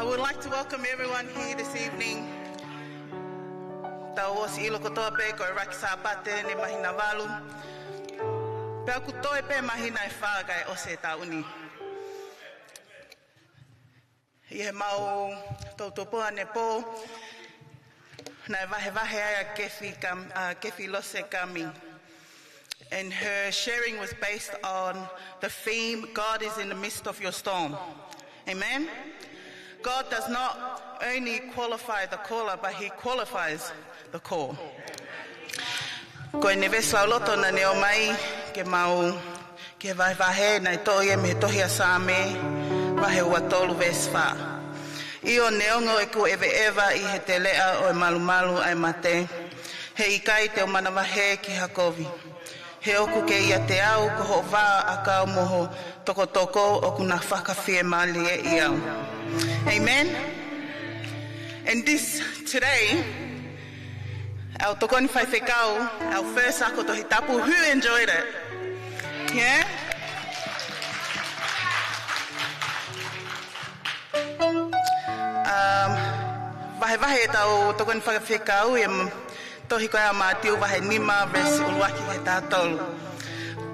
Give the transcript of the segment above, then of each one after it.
I would like to welcome everyone here this evening. Tau osi ilo kotoa pe ko raki sa pate ne mahina walu. Pe aku toe pe mahina e whāgai o se tauni. Ie mau tautopoa ne pō. Nai vahe aia kefi lose kami. And her sharing was based on the theme, God is in the midst of your storm. Amen? God does not only qualify the caller, but he qualifies the call. Koe ne vesau loto na neo mai, ke mau, ke vahe, nai toia me tohia sa me, vahe ua tolu vesfa. Io neongo e ku eva I he te lea o e malu ai mate. He ikai te o mana vahe ki hakovi. He oku ke ia te au ko ho wā a kau moho toko o kuna whakawhie mali e iau. Amen. And this today, our tokoni whai whekau, our first ako tohi tapu, who enjoyed it? Yeah? Vahe e tau tokoni whai whekau, tohi koe a mātiu vahe nima verse uluaki he tātolu.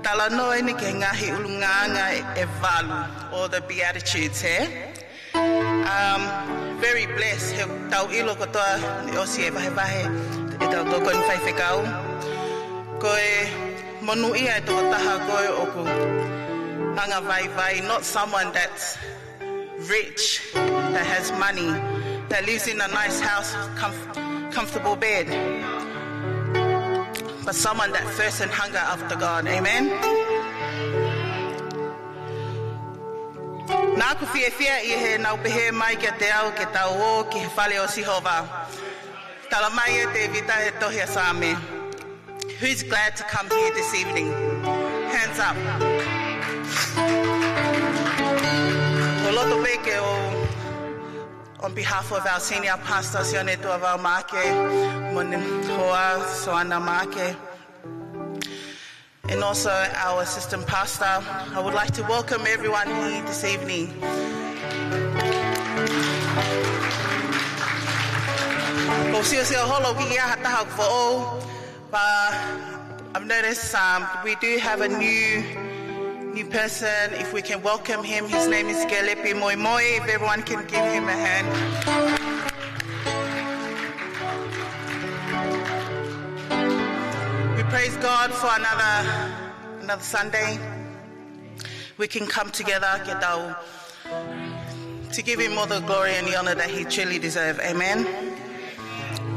Tala noe ni ke ngahi ulunganga e valu, or the Beatitudes, very blessed. He tau ilo kotoa ni osi e vahe e tau toko ni whaiwhekau. Koe monu ia e toko taha koe oku hanga vai, not someone that's rich, that has money, that lives in a nice house, comfortable bed, but someone that thirsts and hunger after God. Amen. Nā ku whiawhia I he nau pehe mai kia te au ke tau o ki he whale o Sihova. Tala mai e te vita he tohia sa me. Who's glad to come here this evening? Hands up. O loto peke o on behalf of our senior pastor, Siale Tuavau Make, Mone Hoa Soana Make, and also our assistant pastor, I would like to welcome everyone here this evening. But I've noticed we do have a new person. If we can welcome him, his name is Gelepi Moi Moi. If everyone can give him a hand. We praise God for another Sunday. We can come together, to give him all the glory and the honor that he truly deserves. Amen.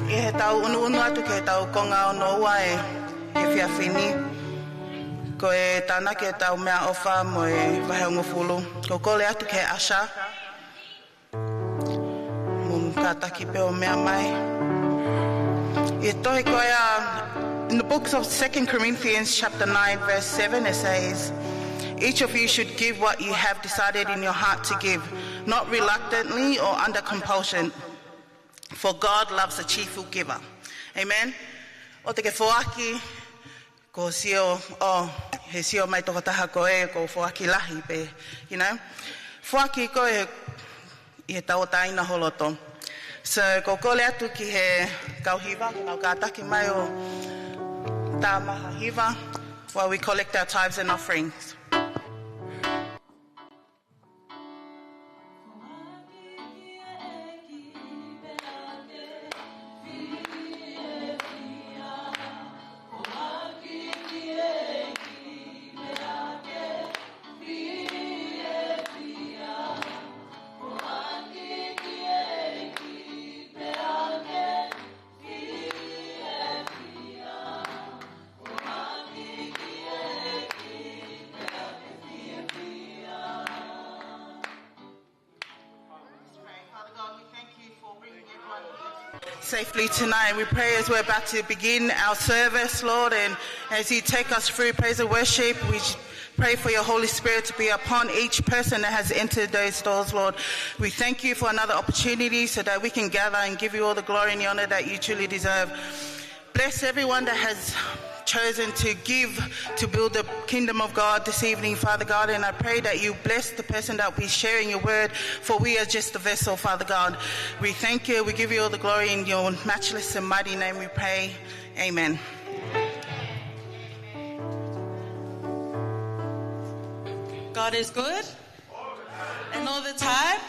He tau unu atu ke tau konga o noa e whiawhini. Ko e tāna ke tau mea ofa mo e waheongo fulu. Ko kole atu ke asha. Mun kātaki pe o mea mai. E tohi koea, in the books of 2 Corinthians chapter 9 verse 7 it says, each of you should give what you have decided in your heart to give, not reluctantly or under compulsion, for God loves a cheerful giver. Amen. O te ke whoaki, ko sio, he sio mai toko taha ko e, ko whoaki lahi pe, you know. Whoaki ko e, I he tau taina holoto. So, ko kole atu ki he kauhiva, nau kātaki mai o tā maha hiva, while we collect our tithes and offerings. Safely tonight. We pray as we're about to begin our service, Lord, and as you take us through praise and worship, we pray for your Holy Spirit to be upon each person that has entered those doors, Lord. We thank you for another opportunity so that we can gather and give you all the glory and the honor that you truly deserve. Bless everyone that has chosen to give to build the kingdom of God this evening, Father God. And I pray that you bless the person that will be sharing your word, for we are just the vessel, Father God. We thank you. We give you all the glory in your matchless and mighty name we pray. Amen. God is good. And all the time.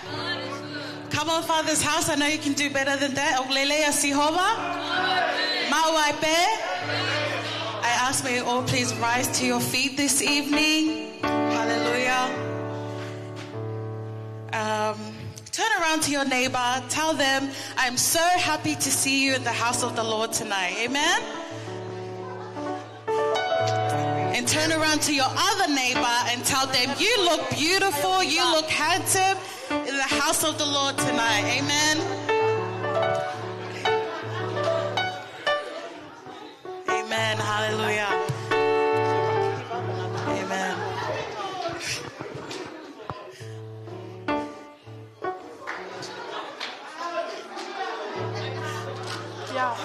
Come on, Father's house. I know you can do better than that. I ask may you all please rise to your feet this evening. Hallelujah. Turn around to your neighbor. Tell them, I'm so happy to see you in the house of the Lord tonight. Amen. And turn around to your other neighbor and tell them, you look beautiful, you look handsome in the house of the Lord tonight. Amen. Amen. Hallelujah. Amen. Yeah.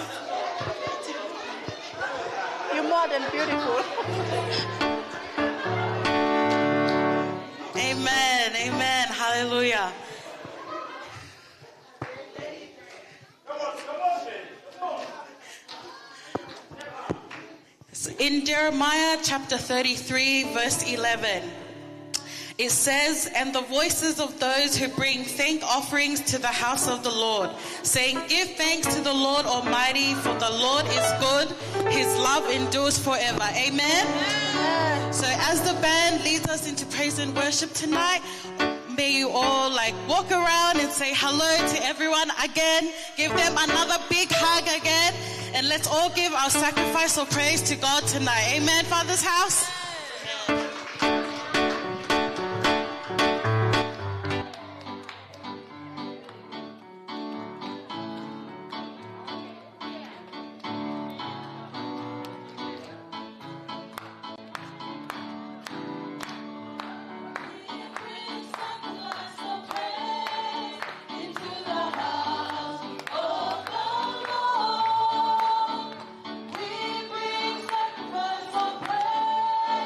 You're more than beautiful. Amen. Amen. Hallelujah. So in Jeremiah chapter 33, verse 11, it says, and the voices of those who bring thank offerings to the house of the Lord, saying, give thanks to the Lord Almighty, for the Lord is good, his love endures forever. Amen. So as the band leads us into praise and worship tonight, may you all walk around and say hello to everyone again. Give them another big hug again. And let's all give our sacrifice of praise to God tonight. Amen, Father's house. Sacrifice of praise.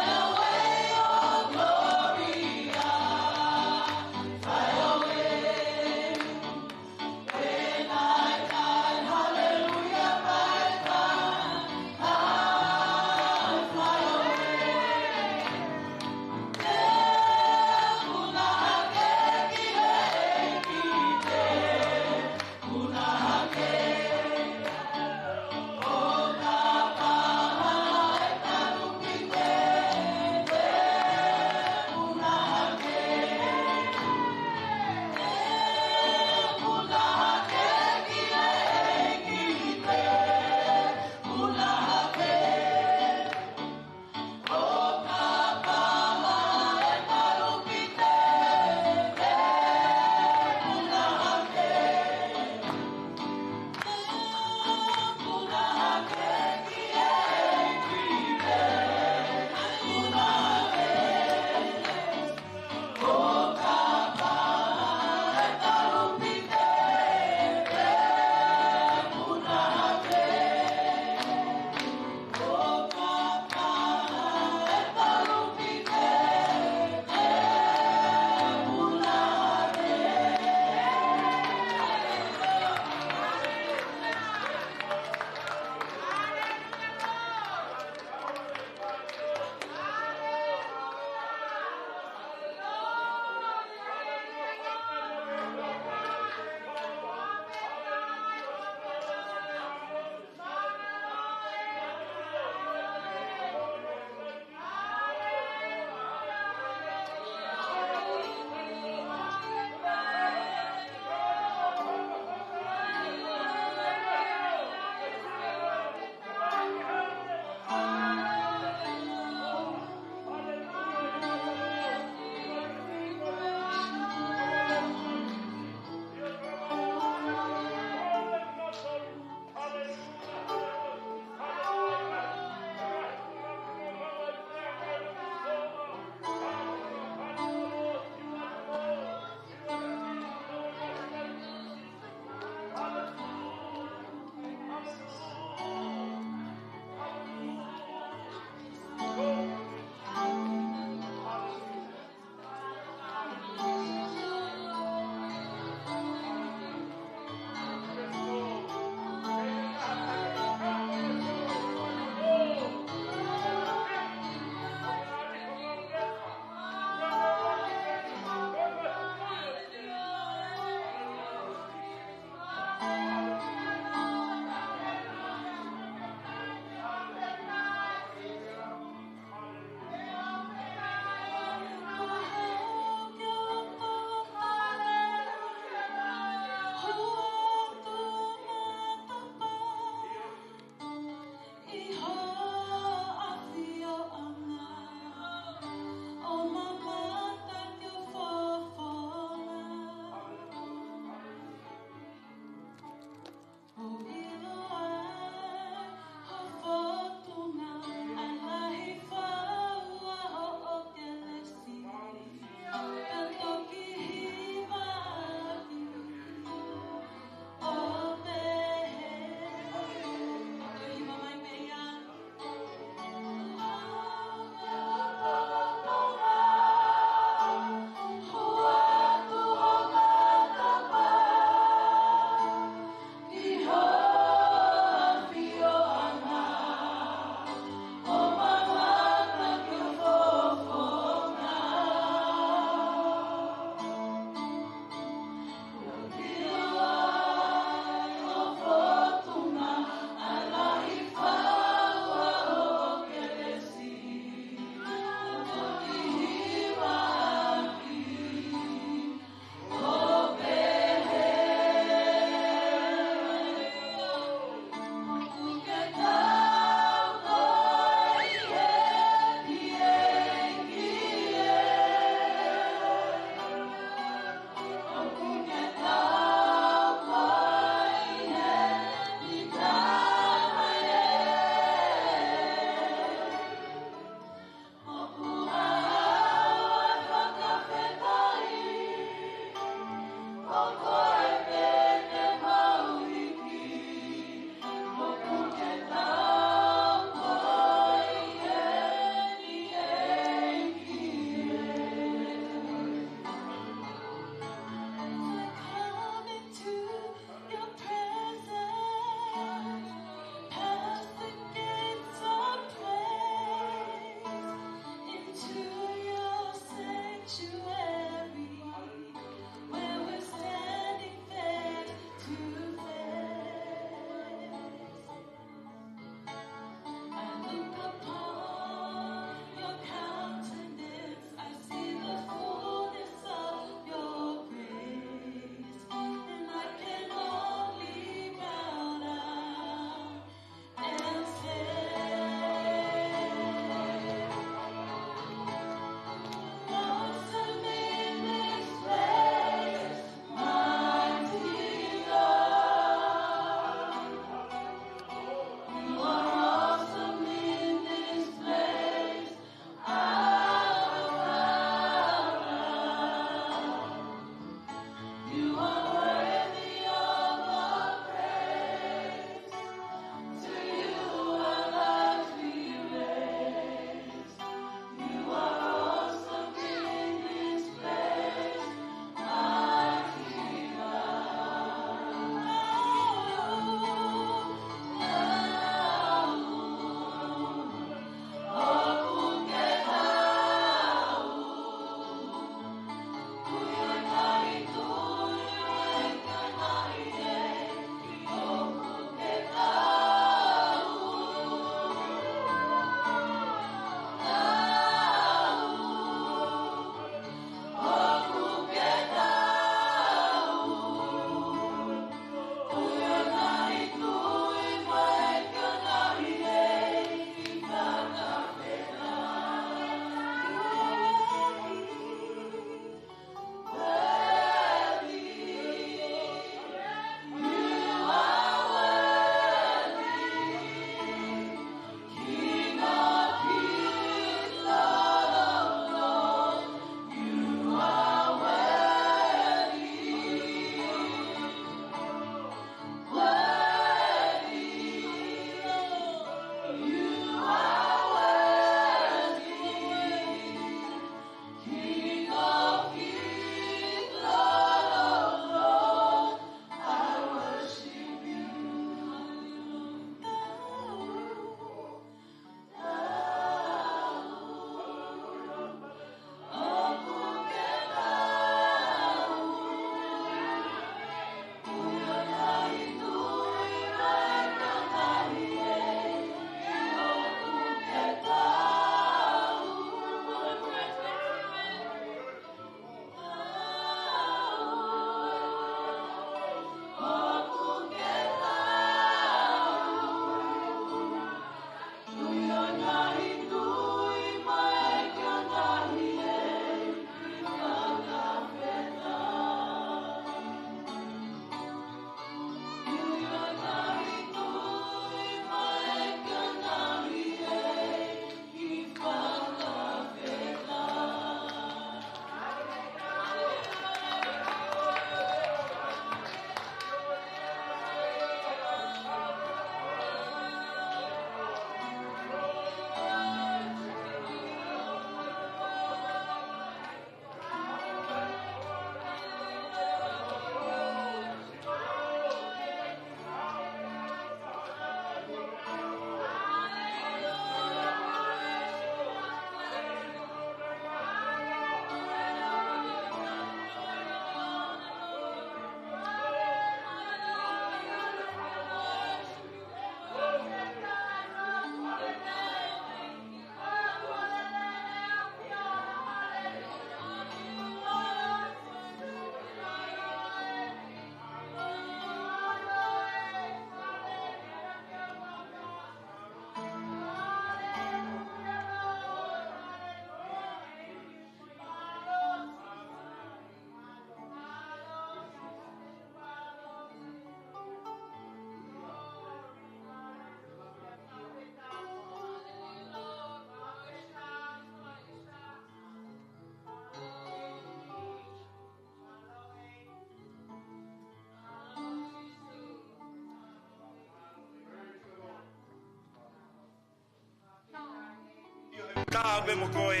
Ta be mo koe.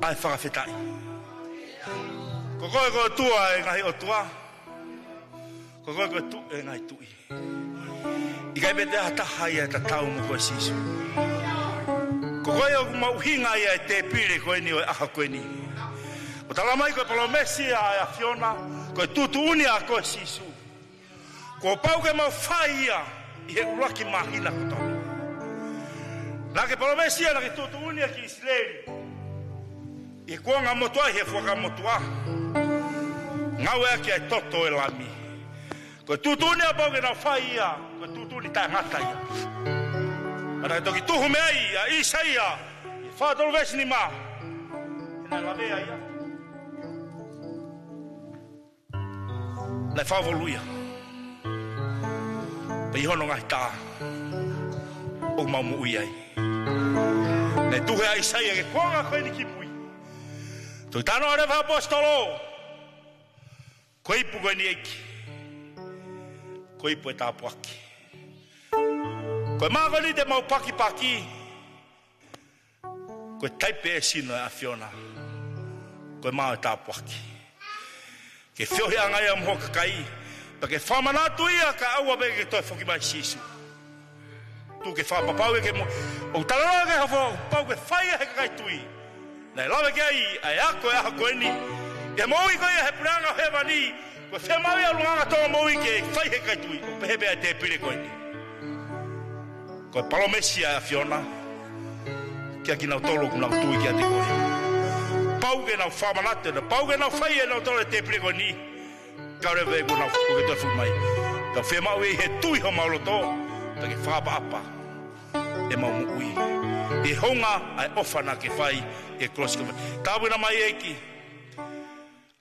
Ai whakawhetai. Ko koe koe tua e ngahi o tua. Ko koe koe tu e ngai tui. I kai bete hata hai e ta tau mo koe sisu. Ko koe o mauhinga ia e te pire koe ni o e aha koe ni. O tala mai koe palomesi a e a Fiona. Koe tutu uni a koe sisu. Ko pau ke mau whai ia i he uraki mahina ko tau. Nā ke palomesi a na ke tutu uni a ki Israeli. I kua ngā motua i he fuaka motua. Ngau ea ki ai toto e lami. Koe tutuni a pau ke nā whai ia. Koe tutuni tai ngata ia. Ana toki tuhu mea ia, isa ia. I whātolu vesi ni mā. E nā lavea ia. Lai whāvolu ia. Pe ihono ngai tā. O mau mu ui ai. Nei tuhe a isa ia ke kuanga koe ni ki mui. Tui tano a rewa apostolo. Koe ipu koe ni eiki. Koe ipu e tāpuaki. Koe maa koe ni te mau paki paki. Koe taipe e sino e a Fiona. Koe maa e tāpuaki. Ke whiohi angai a mhoka kai. Pa ke whamanatu ia ka aua be ke toi whoki mai sisu. Tu ke whapapau e ke mo. O talanoa ke hawho pau ke whaia he kai tui. Nei lawe ke ai, ai ako e aha koe ni. E maui koe he puranga he mani. Koe whea maui a lunganga toa maui ke whai he kai tui. O pehebe a te pire koe ni. Koe palomesi a Fiona. Kia ki nau tolo ku nau tui ki a te koe. Pau ke nau whamanate na. Pau ke nau whai e nau tolo te pire koe ni. Kaure vei ku nau koe toi fumai. Ka whea maui he tui ho mauloto. Ta ke whapa apa. E mau muui. E honga ai ofana ke whai e klosi kama. Tāwina mai eiki.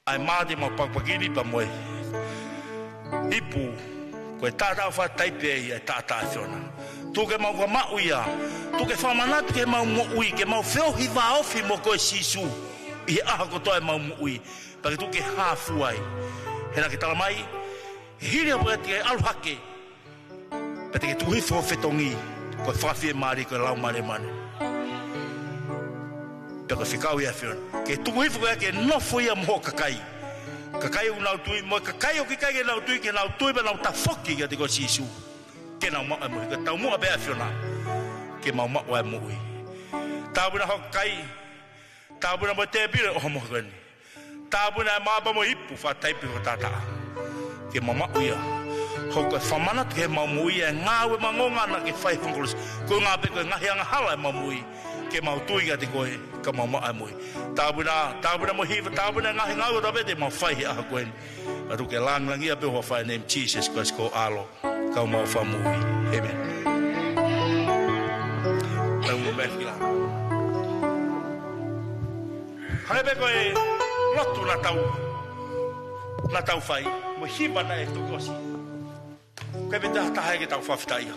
Ai māti mau pakpakini pa moe. Ipu. Koe tātau wha taipe e tātā Fiona. Tu ke mau ka mau ia. Tu ke whamanatu ke mau muui. Ke mau whiohi waofi mo koe sisu. I aha kotoa e mau muui. Pake tu ke hafu ai. Hena ke tala mai. Hiri a pweti e aluhake. Pate ke tuhifo whetongi. Koe whawhi e maari koe lau mare mane. Peko whikau ia Fiona. Ke tukuhifu koe ke nofo ia moho kakai. Kakai u nau tui. Moe kakai o kikai ke nau tui. Ke nau tui pa nau tafoki ke te koe sisu. Ke nau maa e mohi. Ke tau mua bea Fiona. Ke mau maa e mohi. Tāpuna ho kakai. Tāpuna mo te pire oho mohi koe ni. Tāpuna e maapa mo ipu wha taipi ko tātaa. Ke mau maa ia. Hoko e whamanat ke mau mui e ngāwe mangongana ke whai whangolos. Ko ngā pe koe ngahi anga hala e mau mui. Ke mau tui ka te koe ka mau maa e mui. Tāpuna mo hiwa, tāpuna ngahi ngāwe ta pete mau whai aha koe. Atu ke langlangi a pe hoa whai name Jesus koe sko alo. Kau mau wha mui. Amen. Kau mo mehi la. Hane pe koe lotu na tau whai. Mo hiwa na e tokosi. Koe me taha ke tau whawhitai.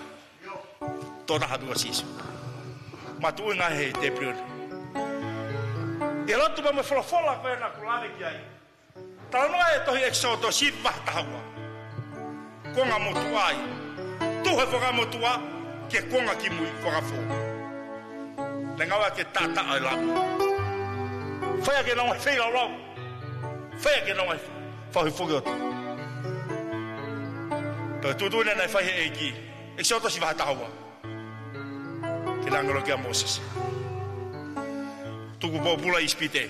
Tōna hapua sisu. Matu ngā he te priori. E rotu ma me wholofola koe na kulawe ki ai. Tala noa e tohi exoto si wahtahaua. Konga motua ai. Tuhe whaka motua ke konga ki mui whakafo. Le ngawa ke tata ai lamu. Whaya ke nawa whea rau. Whaya ke nawa whahi whugoto. Pero tutuna nei whai e ki. Exoto si wahatahaua. Ke langaro ki a Mosese. Tuku pōpula i spite.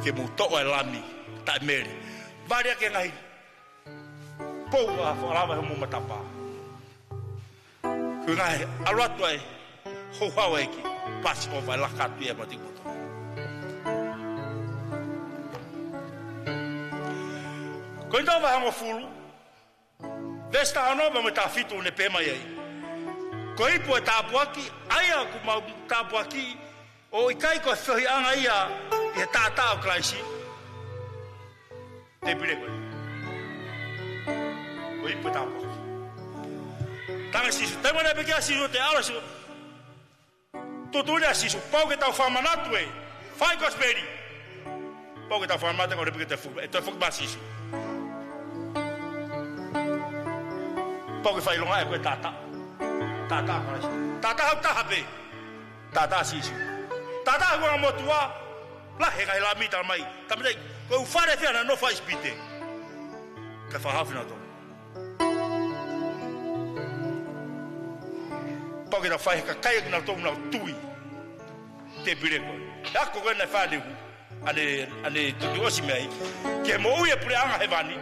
Ke mu toa e lami. Tai meri. Varia ke ngai. Pou a wharawa he mu matapa. Ku ngai aluatu ai. Houhau e ki. Pasi o vai lakatu e mati kuto. Koe nō vai hango fulu. Vesta anova me tā fitu ne pēmai ai. Koe ipu e tāpuaki. Aia ku mau tāpuaki. O i kai koe whahi anga ia. I he tātā o kraisi. Te pire koe. Koe ipu e tāpuaki. Tanga sisu. Te mwana peke a sisu te ala sisu. Tutune a sisu. Pau ke tau whamanatu e. Whai kosperi. Pau ke tau whamanatu e. Kau repeke te fuku. E toi fuku ma sisu. Pau ke whailonga e koe tātā. tata kai tata hau taha pe tata sisu tata ko mo tua la he kai la mita mai tamai ko fare fiana no faz pite ka fa hafina to poketa fai ka kai na to na tui te bire ko ya ko na fa de ane tu osi mai ke mo uye pre anga hevani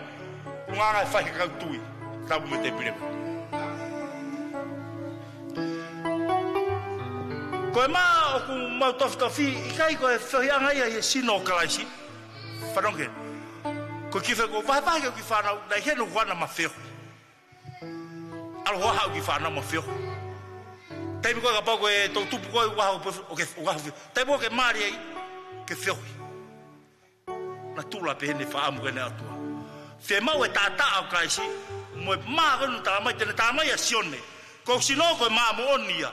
nga fai ka tui ta mo te bire ko ma o ku ma tofi kai ko fe anga ia sino kalasi faronge ko ki fe ko vai ko ki fa na da he no wana ma fe al ho ha ki fa na ma fe tai ko ka pa ko to tu ko wa o ke tai ko ke mari ke fe na tu la pe ne fa amu ke na tu fe ma we tata au kaisi mo ma ko ta mai te ta mai asione ko sino ko ma mo onia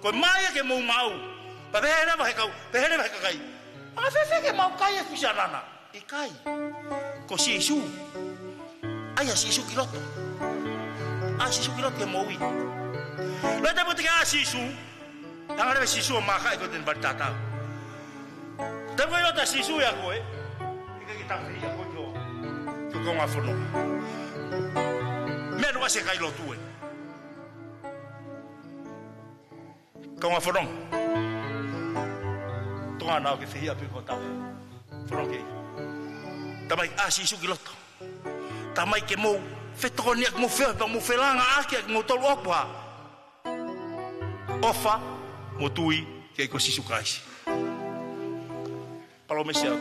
ko mai ke mo mau pa bene ba ka kai a fe ke mau kai e fisanana e kai ko si su ai si su kiloto ke mo wi lo te puti ka si su tanga le si su ma kai ko den batata te ko yo ta si su ya ko e ke ta fi ya ko yo ko ma fono me no se kai lo tu e ko ma fono to ana ke fi ya pe ko ta fono ke tamai asi su kiloto tamai ke mo fetoni ak mo felanga ak mo tol okwa ofa mo tui ke ko sisu kaisi palo me sia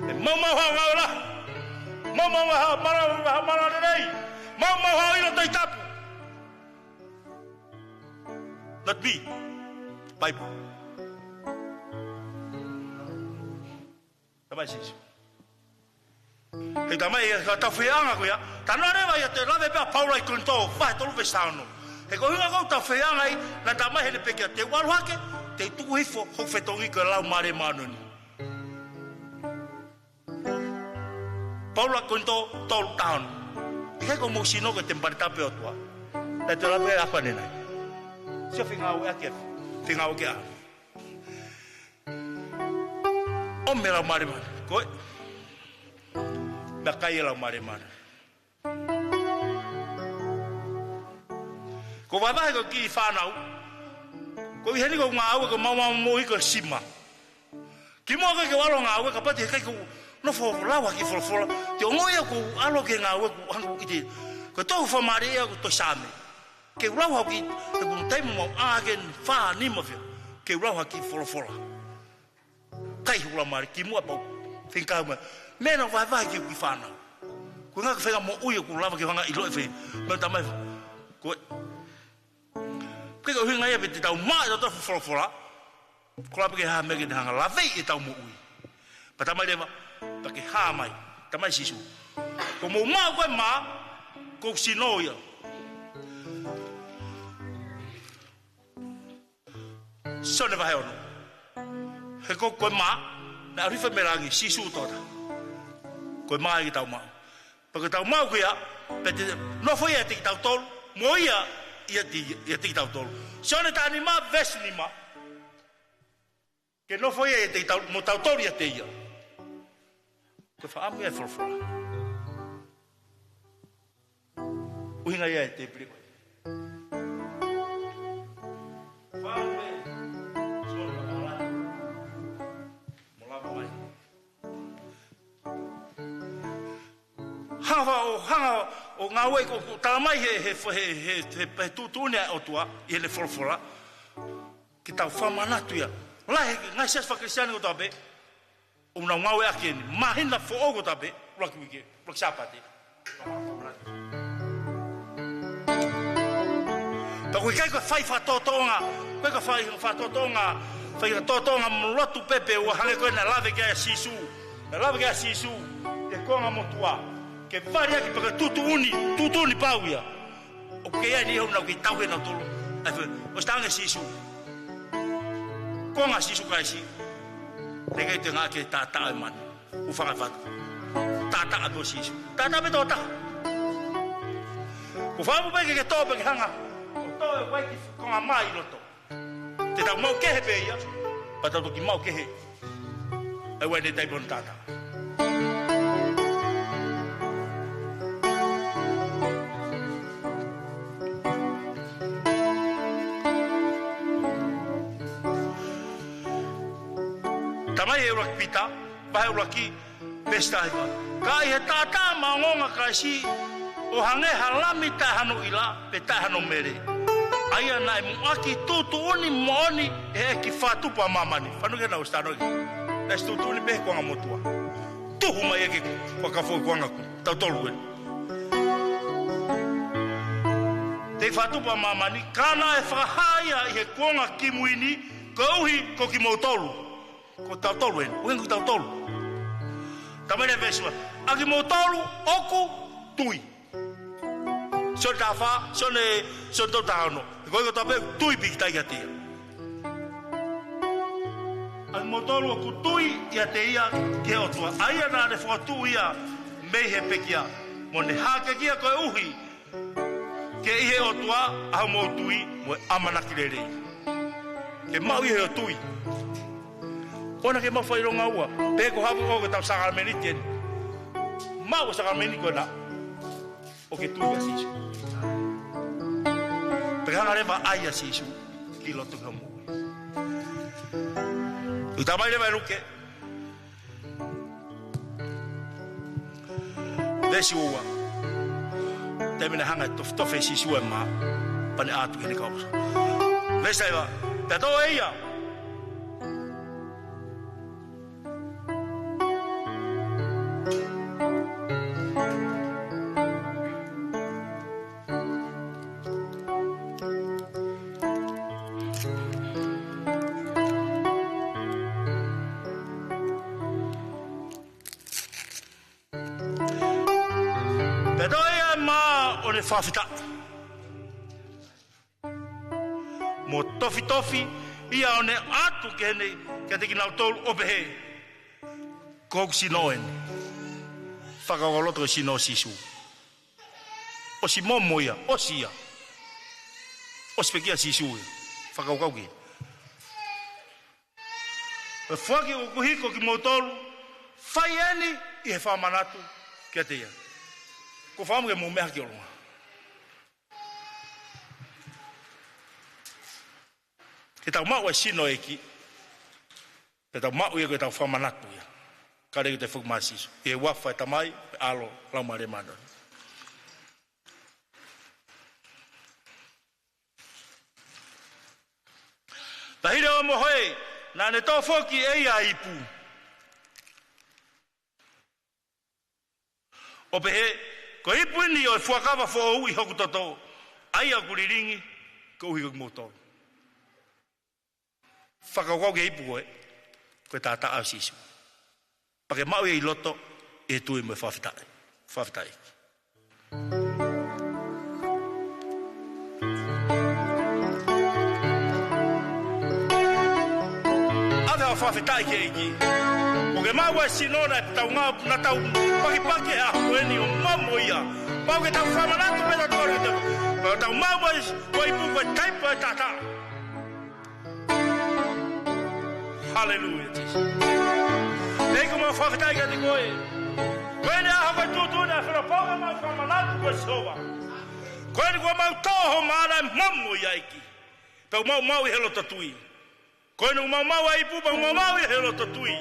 e mama ha mara nei mama ha ilo tai tapu not be bible tamai sisu e tamai ka ta fianga ko ya tanare vai te lave pa paula i conto fa to lo vestano e ko hinga ko ta fianga i na tamai hele peke te waru hake te tu hifo ho fetongi ko lau mare manoni paula conto tol town e ko mo sino ko temparta pe otua te te lave apa nena se finga o ake finga o ke a o me la mare man ko da kai la mare man ko va ko ki fa na ko hi ni ko nga ko mama mo ko sima ki mo ko wa lo nga ko pa te kai ko no fo la wa ki fo te ngo ya ko alo ke nga ko hangu ki ko to fo mare ya ko to same ke la wa ki ko tai mo agen fa ni mo ke la wa ki fo kai la mare ki mo pa finka mena vai ke ki fana ko nga fega mo uye ko lava ke hanga ilo fe me tamai ko ko hinga ya beti tau ma to fora ko la ke ha me ke hanga lava e tau mo uye pa tamai leva pa ke ha mai tamai sisu ko mo ma ko ma ko sinoya sone vai ono he ko ma na rifa merangi sisu toda ko mai tau ma porque tau ma ko ya pete no foi te tau tol moia ia te tau tol sone ta anima vesnima que no foi te tau mo tau tol ia te ia ko fa amu e forfora o hinga ia te prico hanga o nga we ko tamai he tutune o tua e le forfora ki tau fama na tu ya la he nga ses fa cristiano ko tabe o nga nga we akeni ma hinda fo o ko tabe lo ki wike lo chapati pa ko kai ko fai fa totonga ko fai fa totonga mo lotu pepe o hanga ko na lave ke sisu e ko nga mo tua ke varia ki paka tutu ni pauia o ke ia ni ho na ki tau na tolo o stanga sisu ko nga sisu kai si nega te nga ke tata man u fanga fat tata ado sisu tata be tota ko fa mo be ke to be hanga vai ki ko mai loto. Te tau mau kehe pe ia. Pa tau ki mau kehe. Ai wai nei tai bon tata. Tamai e urak pita, vai uraki pesta iwa. Kai he tata maonga kasi o hange halami ta hano ila pe ta hano mere. Aia nai muaki tutu oni mooni e ki fatupa mamani. Fanu ke na ustano ki. Nas tutu oni pe kwanga motua. Tuhu mai e ki kwa kafo kwanga tau tolu e. Te fatupa mamani kana e whahaya i he kwanga kimuini ko uhi ko ki mautolu. Ko tau tolu e. Uhen ko tau tolu. Tamene vesua. Aki mautolu oku tui. So tafa, so ne, so to tano. Ko ko tape tui big tai atia. Al motolo ku tui ia te ia ke o tua. Aia na ne fo tu ia me he pekia. Mo ne hake kia ko uhi. Ke ihe o tua a mo tui mo amana kirere. Ke mau ihe o tui. Ona ke mau fai ronga ua. Pe ko hapo ko tau Sakalameniti. Mau Sakalameniti ko na. O ke tui asisu. Peganga reva aia sisu ki lotu ka mu. Utamai reva ruke. Desi ua. Temina hanga tofe sisu e ma. Pane atu kene kausa. Vesta eva. Tato eia. Fafita mo tofi ia one atu kene ke te kinau tolu opehe kok sinoen whakawaloto sino sisu o si momoia o sia o spekia sisu whakawakauki e whaki o kuhiko ki motolu whai eni i he whamanatu ke te ia ko whamu ke mo mea ki olunga. Ke tau mau e sino eki. Ke tau mau e koe tau whamanatu ia. Kare ki te whukmasisu. E wafa e tamai, e alo, laumare madon. Tahire o mohoe, nā ne tō whoki e ia ipu. O pehe, ko ipu ini o e whuakawa who ui hoku toto. Ai a kuriringi, ko uhi kuki motoru. Whakakau ke ipu koe, koe tāta au sisu. Pake mau e i loto, e tui me whawhitai. Whawhitai. Awe o whawhitai ke eiki. O ke mau e sinona e tau ngā na tau paki a hueni o mamo ia. Pau ke tau whamanatu me na tōre te. Pau tau mau e koe ipu koe taipa e tāta. Hallelujah, Jesus. Neko mau whawhitai ka te koe. Koe ne aha koe tūtū ne a whenapauka mau whamanatu koe soa. Koe ne koe mau tōho māra e mamu i aiki. Pau mau i helo tatui. Koe ne mau a ipu, pau mau i helo tatui.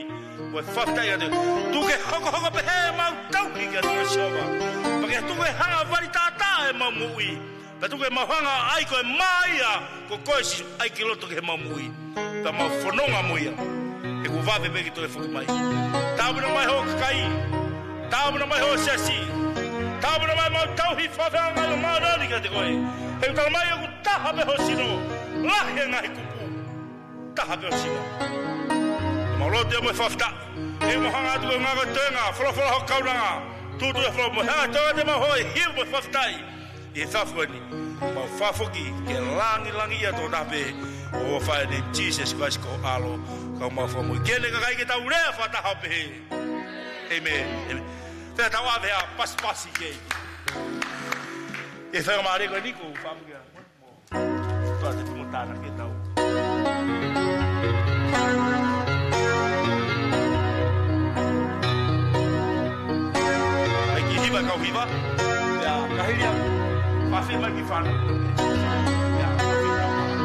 Koe whawhitai ka te koe. Tuke hoko pehe mau tauki ka te koe soa. Pake tuke hanga wari tātā e mamu i. Pa tuke mau hanga ai koe maia. Ko koe si aiki loto ke mamu i. Ta mau whanonga moia. E ku wape peki to e whakimai. Tāpuna mai ho kakai. Tāpuna mai ho sesi. Tāpuna mai mau tauhi whawhanga o maurani ka te koe. He utala mai o ku taha pe ho sino. Lahe ngahi kupu. Taha pe ho sino. E mau lote o mo e whawhita. E mo hanga atu e ngaka tēnga. Whalawhala ho kauranga. Tūtu e whalau mo hanga tēnga te mau hoi. Hiu mo e whawhitai. I e whawhani. Mau whawhoki ke langi ia tō nape. O whae ni Jesus Christ ko alo kau mawha mui. Kene ka kai ke tau rea whataha pehe. Amen. Whea tau awe a pasi ke. E whea maare koe niko whamu kia. tāna ke tau. Ai ki hiva kau hiva. Ya, kahiria. Whawhi mai ki whana. Ya, whawhi kau whana.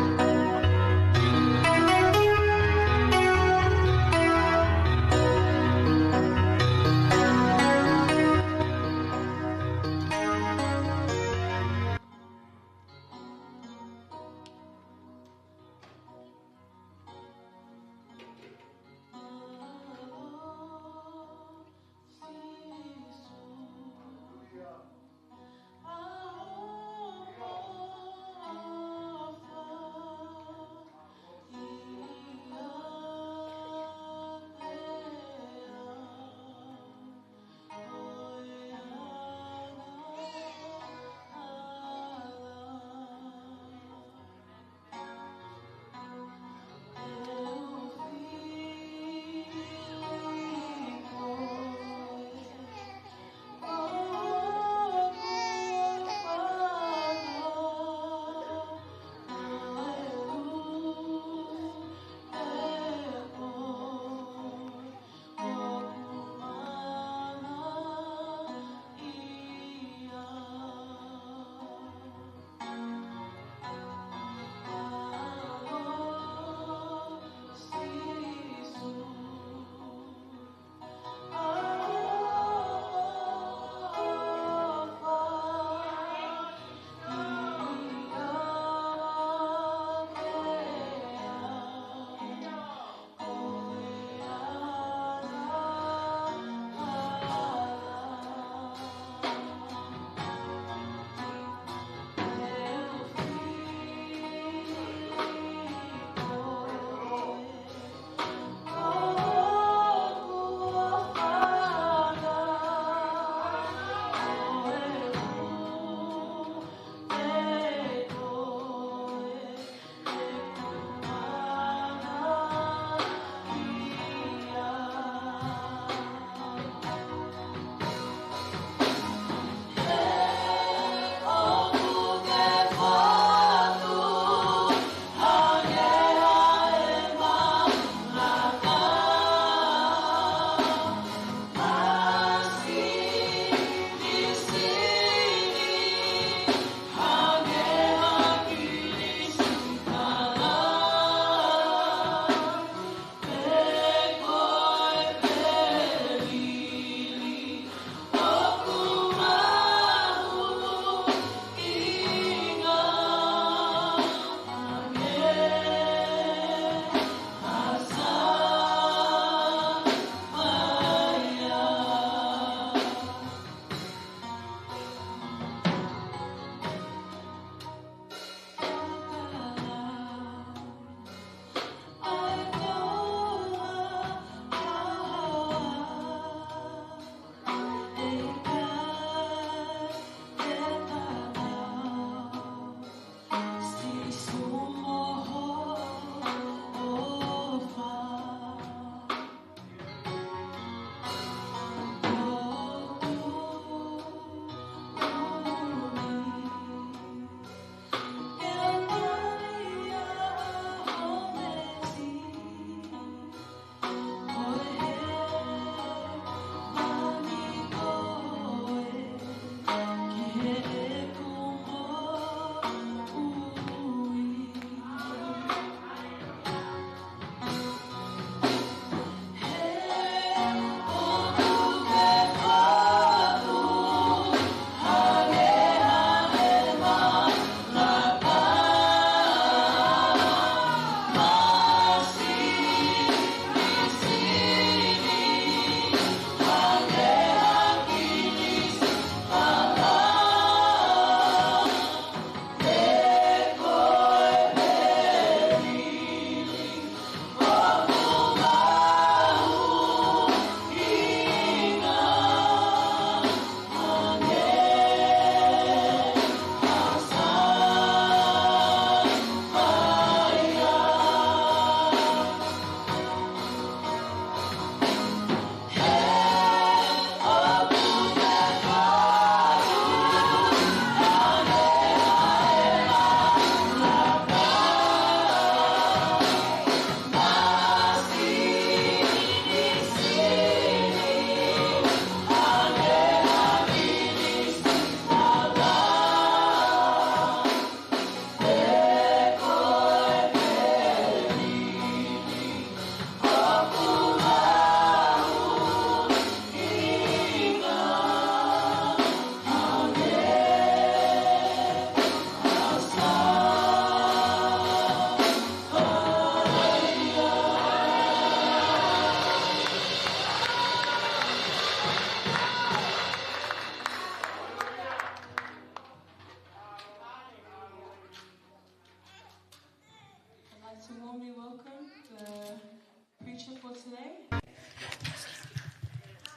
to warmly welcome the preacher for today.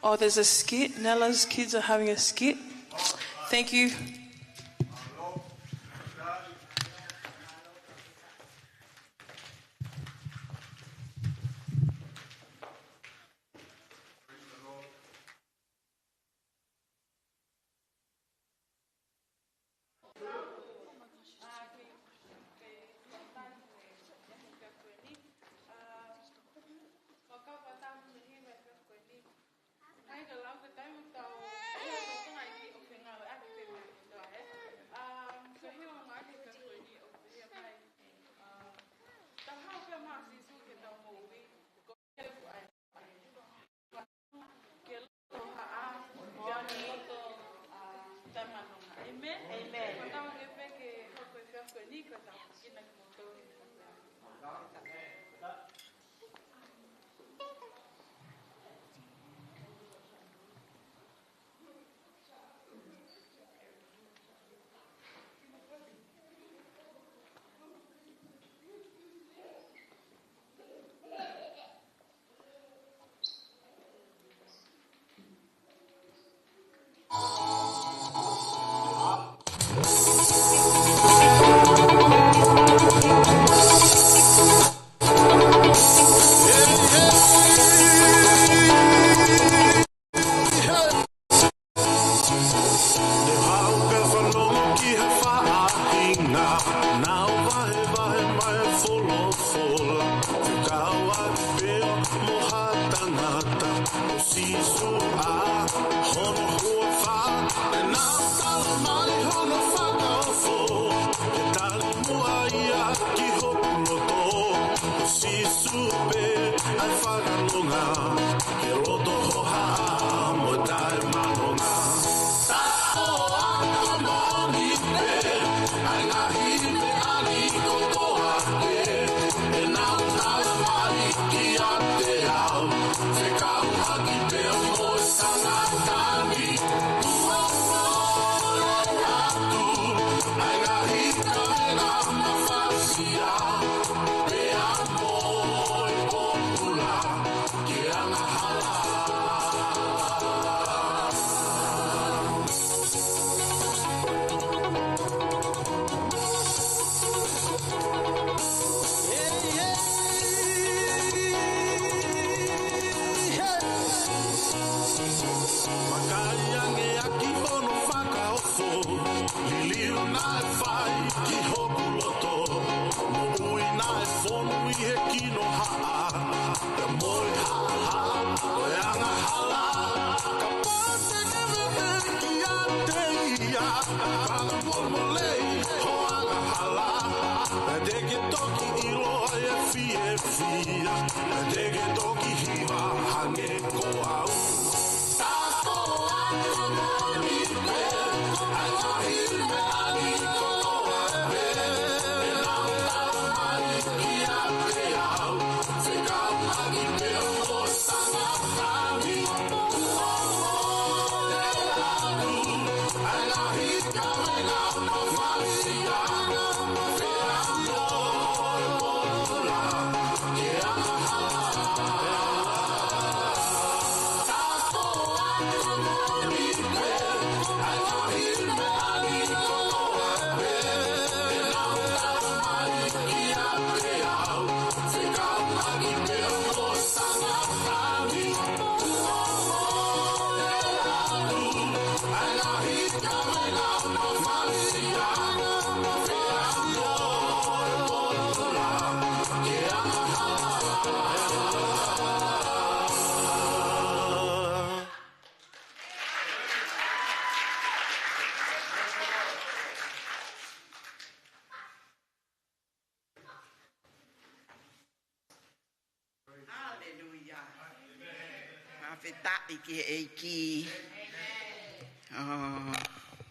Oh, there's a skit. Nella's kids are having a skit. Thank you.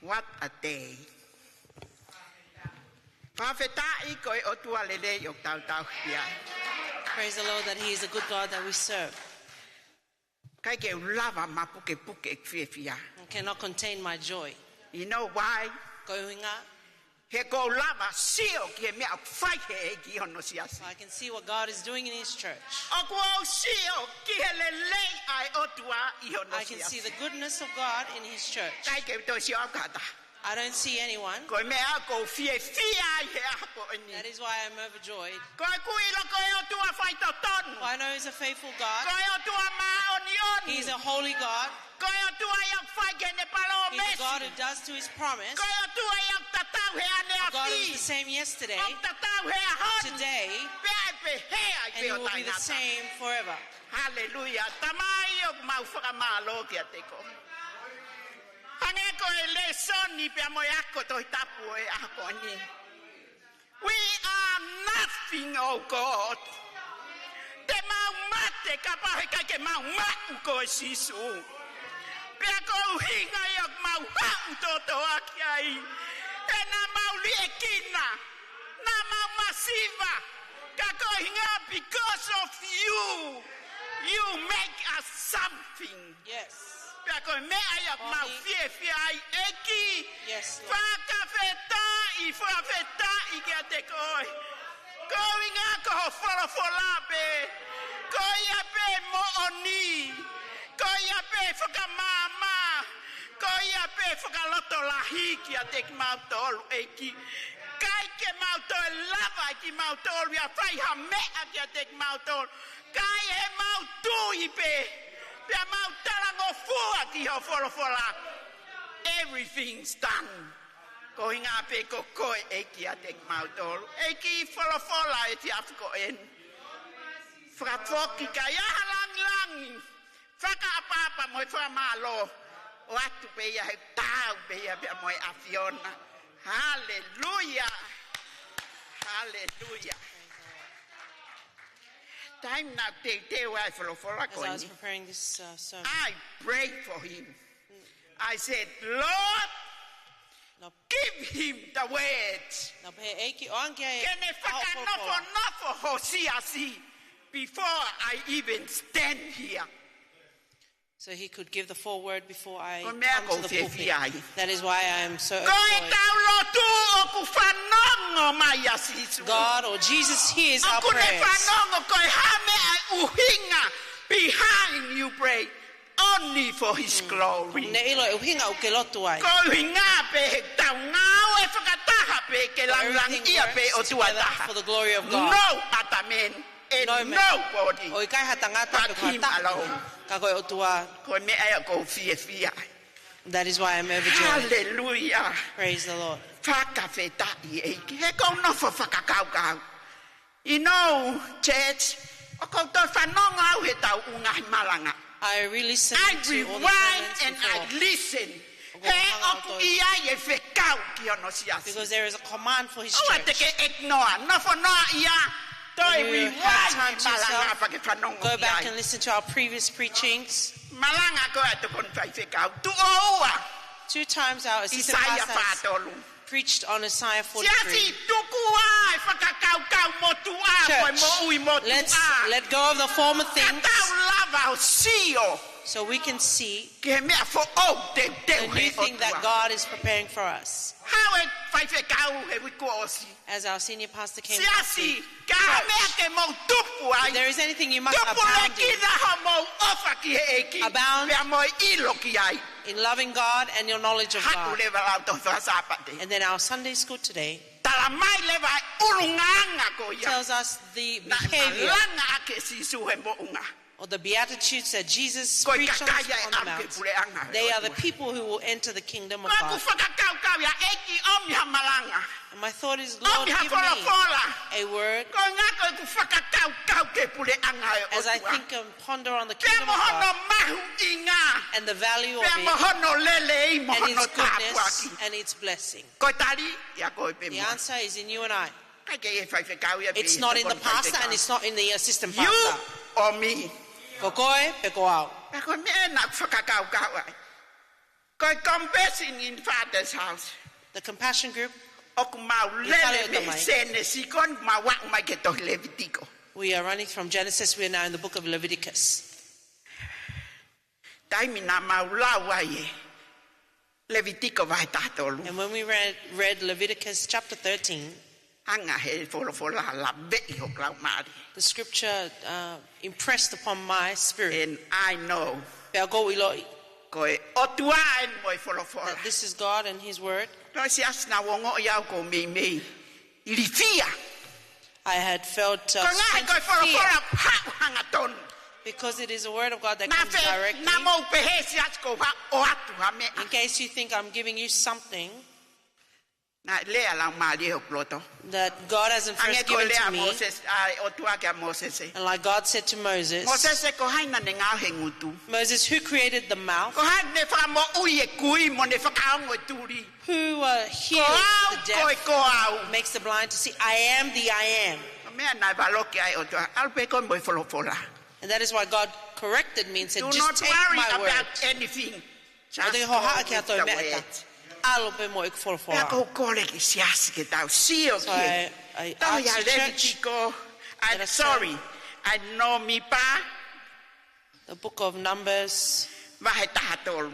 What a day. Praise the Lord that He is a good God that we serve. I I cannot contain my joy. You know why? Going up. He ko lava sio ki me fai he ki ono siasi. So I can see what God is doing in His church. O ko sio ki hele lei ai otua I ono I can see the goodness of God in His church. Kai ke to sio kata. I don't see anyone. Ko me ko fie ai he ko ni. That is why I'm overjoyed. Ko lo ko otua fai to ton. For I know He's a faithful God. Ko otua ma onion. He's a holy God. Ko otua yang fai ke ne palo He's a God who does to His promise. Ko otua yang tatau he ane A God who's the same yesterday, today, and He will be the same forever. Hallelujah. Tamai o mau whakamalo kia teko. Hange ko e le soni pe mo yako to tapu e ako ni. We are nothing, oh God. Te mau mate kapahe kai ke mau matu ko sisu. Pe ako hinga yok mau hau toto akiai. E na mau liekina. Na mau masiva. Kako hinga because of you. You make us something. Yes. Because me ayak mau fie ai eki. Yes, Lord. Faka feta I feta I get koi. Going ako fola be. Koia be mo oni. Koia be faka mama. Koia be faka loto lahi ki atek mau tol eki. Kai ke mau tol lava ki mau tol ya fai ha me ki atek mau tol. Kai he mau tu ipe. Everything's done. Going up a cocoy, eki atek mautol. Eki fola eti afko en. Frafoki kaya lang. Faka apa mo fa malo. Watu be ya tau be ya mo afiona. Hallelujah. Hallelujah. Time now As I was preparing this sermon, I prayed for him. I said, Lord, give him the words. Before I even stand here. So he could give the foreword before I come to the pulpit. That is why I am so overjoyed. God or Jesus hears our prayers. Behind you pray only for His glory. Everything for the glory of God. No atamen. Nobody but Him alone. That is why I'm overjoyed. Hallelujah. Praise the Lord. You know, church, I really listen I to all the rewind sermons and I before, listen. because there is a command for His Oh, church. When you have time to yourself, go back and listen to our previous preachings. 2 times our assistant pastor has preached on Isaiah 43. Church, let's let go of the former things so we can see the new thing that God is preparing for us. As our senior pastor came to see, if there is anything you must abound in loving God and your knowledge of God. And then our Sunday school today tells us the behavior or the Beatitudes that Jesus preached on the Mount. They are the people who will enter the kingdom of God. And my thought is, Lord, give me a word as I think and ponder on the kingdom of God and the value of it and its goodness and its blessing. The answer is in you and I. It's not in the pastor and it's not in the assistant pastor. You or me? Kokoe, pekoao. In Father's house. The compassion group. We are running from Genesis. We are now in the book of Leviticus. Levitico vai tātolu. And when we read Leviticus chapter 13, Anga he folofola la ve'i ho klau mari. the scripture impressed upon my spirit And I know koe otua en moi folofola. that this is God and His word. No si asna wongo iau ko mei. Ilifia. I had felt Ko ngai koe fear folofola pa hanga tonu. because it is a word of God that Na comes fe directly. na mo pehe si asko va o atu ha me. In case you think I'm giving you something Na lea la mari ho ploto. that God hasn't Ange first ko given lea to me, Moses ai otua ke Moses. and like God said to Moses, Moses ko haina ne ngau he ngutu. Moses, who created the mouth, Ko hai ne fa mo uye kui mo ne fa kaongo turi. who heals Ko the au deaf, ko au. makes the blind to see. I am the I am. Mea nai valoki ai otua. Alpe ko moi folofola. And that is why God corrected me and said, Do just not take worry my word. about anything. Just Ode go ho haa with kia toi the mea word. ta. Alo pe mo ik Pea wholawhala. ko kore ki siasi ke tau sio So ki. I Tau asked ya the church, Levitico. I'm that I sorry. I know mi pa. the book of Numbers, Vahe taha tolu.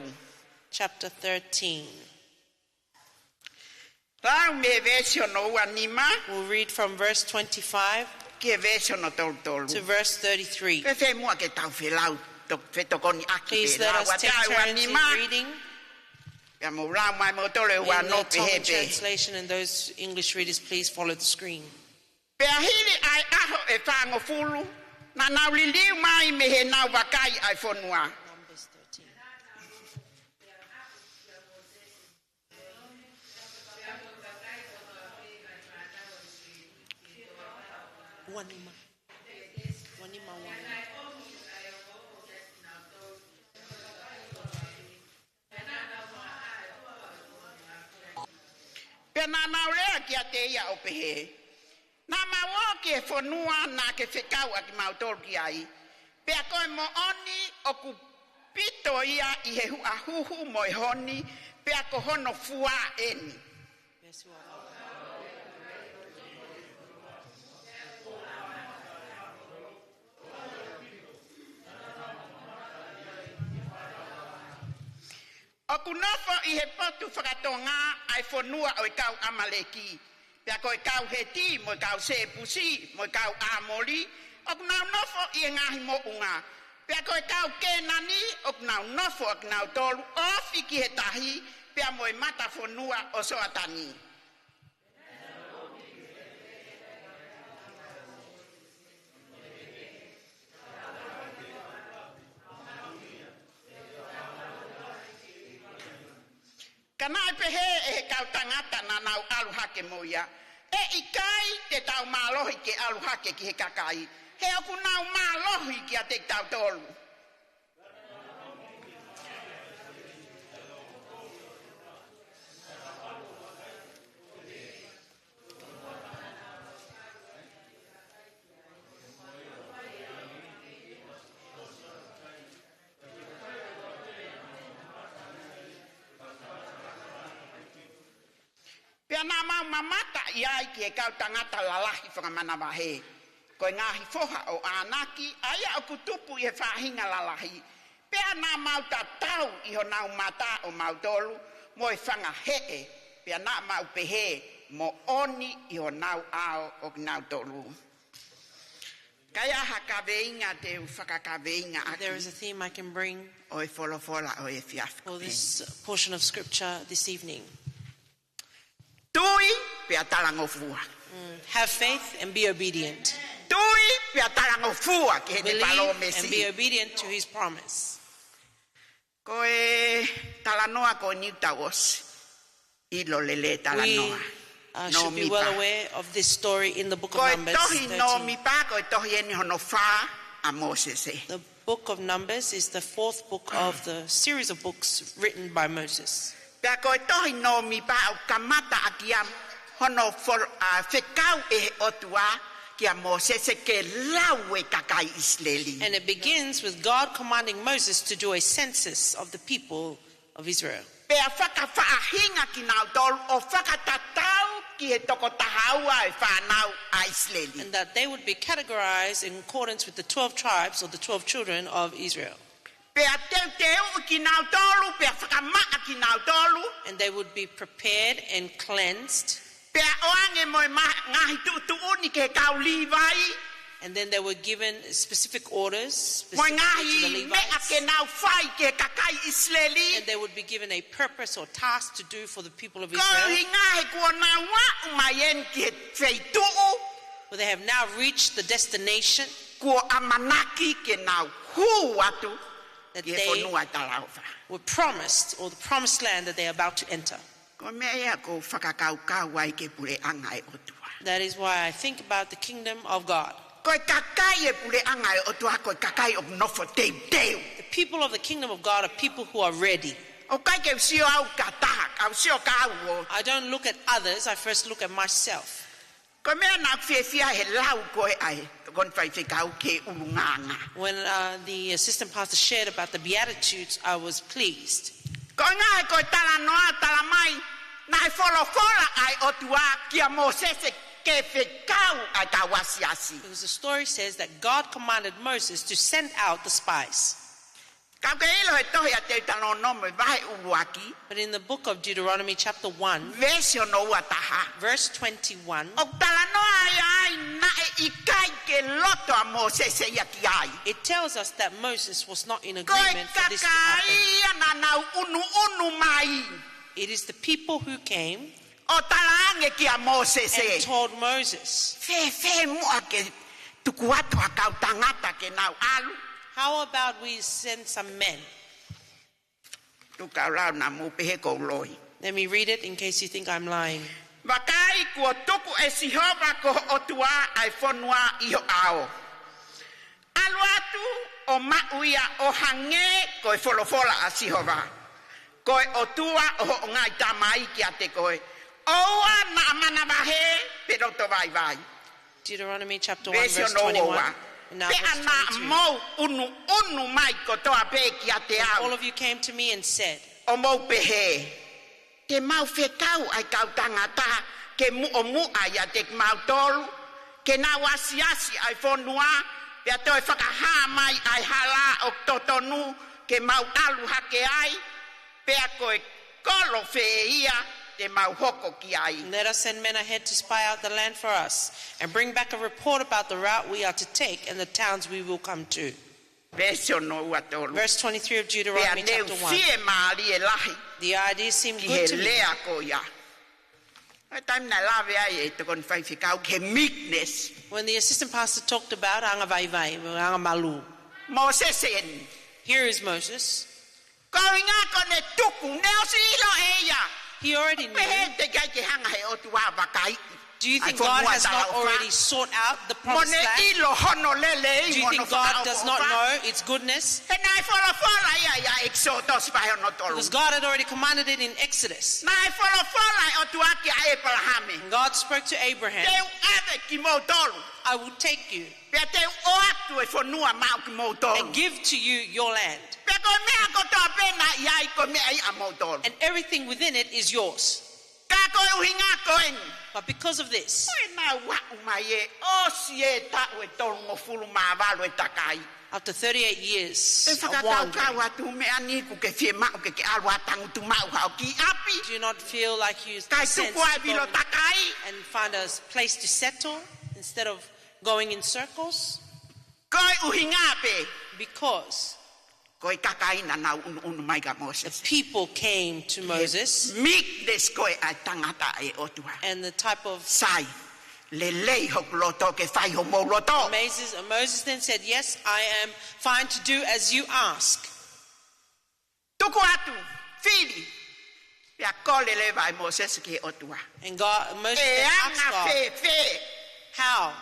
chapter 13. Lau me version o anima. We'll read from verse 25 Ke version o tolu tolu. to verse 33. Pe fe mua ke tau fe lau. Fe tokoni aki Please pe let lau. us take Watai turns in anima. reading Pea mo lau mai mo tole in ua the no pe Tommy he pe. translation, and those English readers, please follow the screen. Pea hiri ai aho e whango fulu. Na nau li liu mai me he nau wakai ai whonua. Numbers 13. Wanima. Wanima, wanima. Pea nā nau rea ki a te ia o pehe. Nā maua ki e whonua nā ke whekau a ki mautoro ki ai. Pea koe mo oni o ku pito ia I he hua huhu mo I honi. Pea ko hono fua eni. Yes, you are. O ku nofo I he potu whakatonga ai whonua o I kau amaleki. Pea ko I kau heti mo I kau sepusi mo I kau amoli. O ku nau nofo I e ngahi mo unga. Pea ko I kau kenani o ku nau nofo o ku nau tolu ofi ki he tahi. Pea mo I mata whonua o soatani. Kanai pehe e he kau tangata na nau aluhake mo ia. E ikai te tau mālohi ke aluhake ki he kakai. He oku nau mālohi ki a te tau tolu. Pea nā mau mamata I ai ki e kau tangata lalahi whakamana wahe. Koe ngahi foha o anaki, aia o kutupu I he whahinga lalahi. Pea nā mau tatau I ho nau mata o mau tolu, mo I whanga hee. Pea nā mau pehe, mo oni I ho nau ao o nau tolu. Kaya haka veinga te whakaka veinga aki. There is a theme I can bring O e wholofola o e fiafka. for this portion of scripture this evening. Tui pea talango fua. Have faith and be obedient. Tui pea talango fua ki he te palo Believe and be mesi. obedient to His promise. Ko e talanoa ko New Tawos. Ilo lele We talanoa. No should be mi well pa. aware of this story in the book of Ko e Numbers tohi no 13. mi pa ko e tohi eni hono fa a Mosese. The book of Numbers is the fourth book of the series of books written by Moses. Pea ko e tohi no mi pa o kamata a kia hono whekau e he otua kia Mosese ke lau e kakai Isleli. And it begins with God commanding Moses to do a census of the people of Israel. Pea whakawhaahinga ki nau tolu o whakatatau ki he toko tahaua e whanau a Isleli. And that they would be categorized in accordance with the 12 tribes or the 12 children of Israel. And they would be prepared and cleansed. And then they were given specific orders, specifically to the Levites. And they would be given a purpose or task to do for the people of Israel. But they have now reached the destination that they were promised, or the promised land that they are about to enter. That is why I think about the kingdom of God. The people of the kingdom of God are people who are ready. I don't look at others, I first look at myself. When the assistant pastor shared about the Beatitudes, I was pleased. Because the story says that God commanded Moses to send out the spies. But in the book of Deuteronomy chapter 1, verse 21, it tells us that Moses was not in agreement for this to happen. It is the people who came and told Moses, how about we send some men? Let me read it in case you think I'm lying. Deuteronomy chapter 1 verse 21. Now verse 22. All of you came to me and said, let us send men ahead to spy out the land for us and bring back a report about the route we are to take and the towns we will come to. Verse 23 of Deuteronomy chapter 1. The idea seemed good to me. When the assistant pastor talked about here is Moses. He already knew. Do you think God has not already sought out the promised land? Do you think God does not know its goodness? Because God had already commanded it in Exodus. God spoke to Abraham, I will take you and give to you your land. And everything within it is yours. But because of this, after 38 years of wandering, do you not feel like you sense to go and find a place to settle instead of going in circles? Because the people came to Moses, and the type of Moses then said, yes, I am fine to do as you ask. And Moses then asked God, how?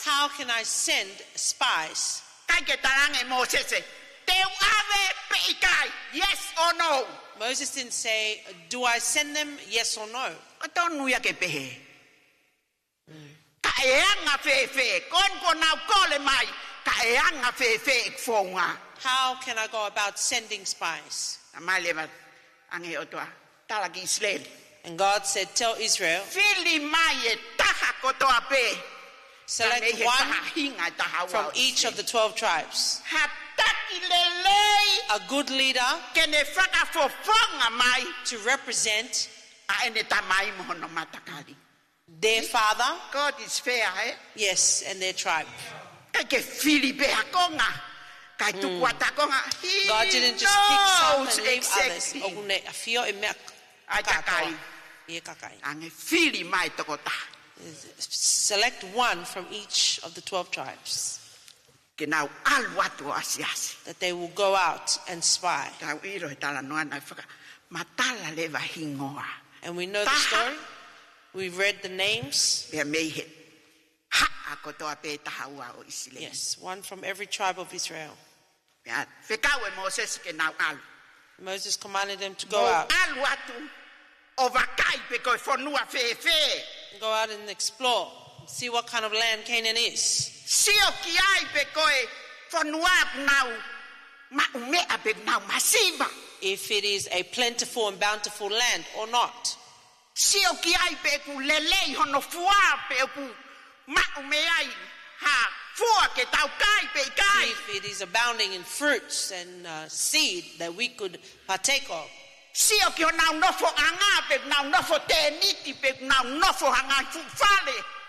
How can I send spies? Yes or no? Moses didn't say, do I send them, yes or no? How can I go about sending spies? And God said, tell Israel, Select one from each of the 12 tribes. A good leader to represent their father. God is fair, eh? Yes, and their tribe. God didn't just pick some and leave others. Select one from each of the 12 tribes. That they will go out and spy. And we know the story. We've read the names. Yes, one from every tribe of Israel. Moses commanded them to go out. Go out and explore. See what kind of land Canaan is. If it is a plentiful and bountiful land or not. If it is abounding in fruits and seed that we could partake of.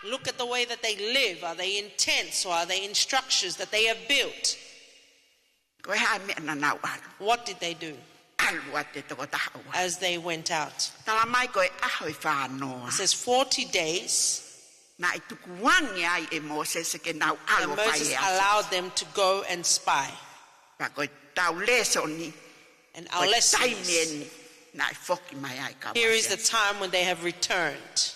Look at the way that they live. Are they in tents or are they in structures that they have built? What did they do as they went out? It says 40 days. And Moses allowed them to go and spy. And our lesson is, here is the time when they have returned.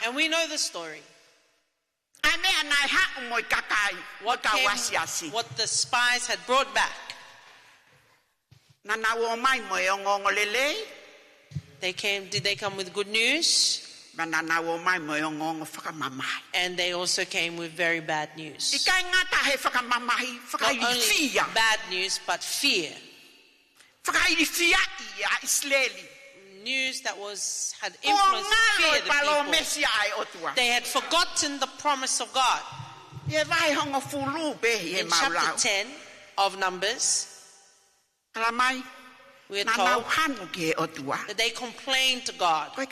And we know the story. What the spies had brought back. Did they come with good news? And they also came with very bad news. Not only bad news, but fear. News that had influenced fear the people. They had forgotten the promise of God. In chapter 10 of Numbers, we are told that they complained to God that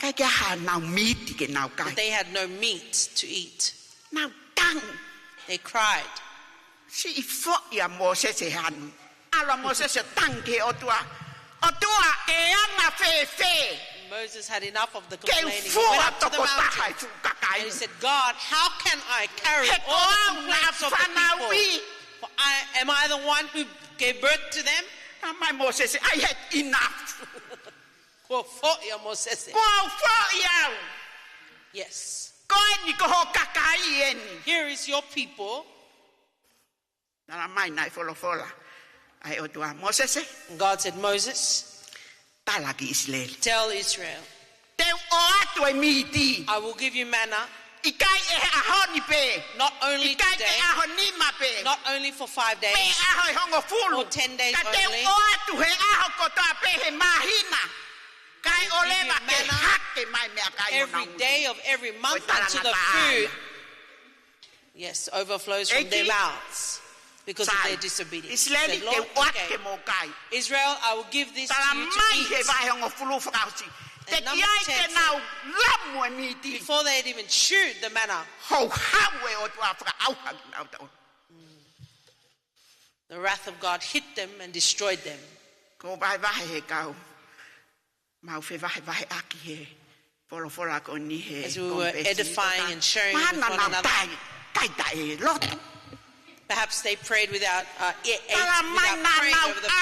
they had no meat to eat. They cried. Moses had enough of the complaining. He went up to the mountain and he said, God, how can I carry all the complaints of the people? For am I the one who gave birth to them? My Mosese, I had enough. Mosese. Yes. Here is your people. God said, Moses, tell Israel, I will give you manna. Not only today, not only for 5 days, or 10 days only. Every day of every month until the food, yes, overflows from their mouths because of their disobedience. Said, Lord, okay, Israel, I will give this to you to eat. And number 10 said, before they had even chewed the manna, the wrath of God hit them and destroyed them. As we were edifying and sharing with one another, perhaps they prayed without praying over the food.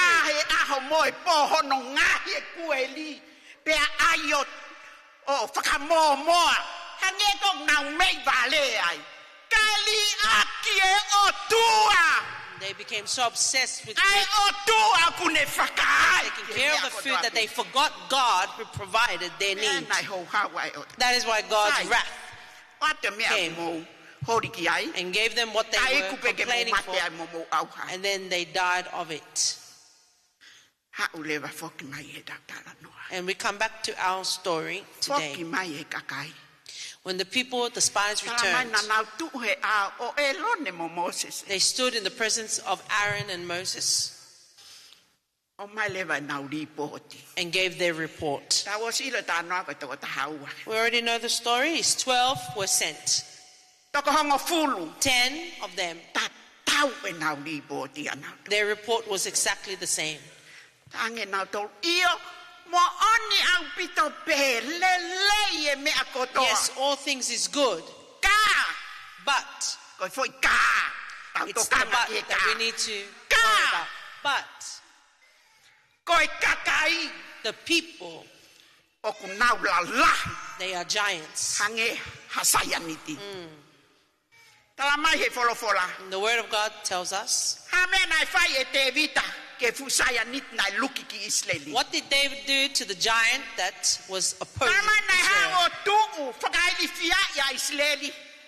They became so obsessed with taking care of the food that they forgot God who provided their needs. That is why God's wrath came and gave them what they were complaining for, and then they died of it. And we come back to our story today. When the people, the spies returned, they stood in the presence of Aaron and Moses and gave their report. We already know the story. 12 were sent. 10 of them, their report was exactly the same. Yes, all things is good. But it's the but that we need to worry about. But the people, they are giants. The word of God tells us. What did David do to the giant that was opposing Israel?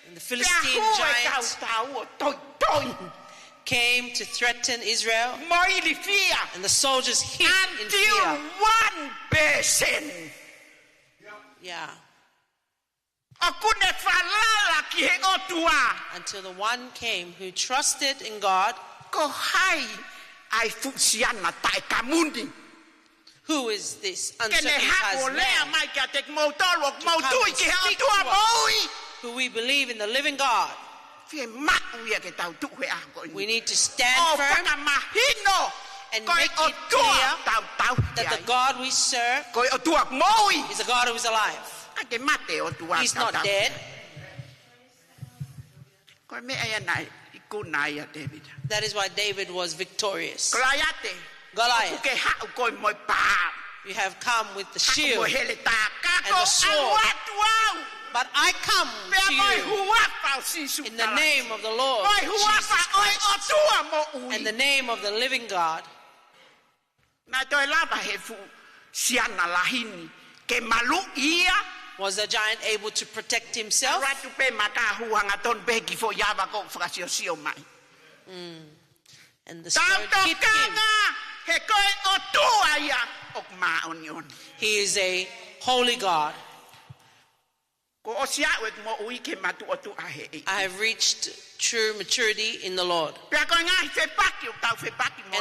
And the Philistine giant came to threaten Israel, and the soldiers hid in fear. One person, until the one came who trusted in God, who is this uncircumcised man who we believe in the living God. We need to stand firm and make it clear that the God we serve is a God who is alive. He's not dead. That is why David was victorious. Goliath, you have come with the shield and the sword, but I come to you in the name of the Lord Jesus Christ, and the name of the living God. Was the giant able to protect himself? And the spirit hit him. He is a holy God. I have reached true maturity in the Lord. And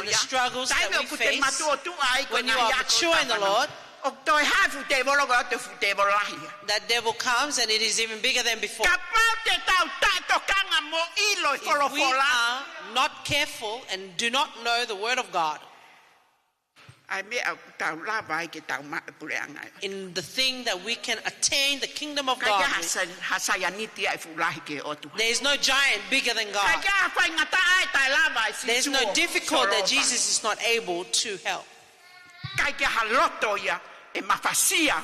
the struggles that we face, when you are mature in the Lord, that devil comes and it is even bigger than before. If we are not careful and do not know the word of God in the thing that we can attain the kingdom of God with, there is no giant bigger than God. There is no difficult that Jesus is not able to help.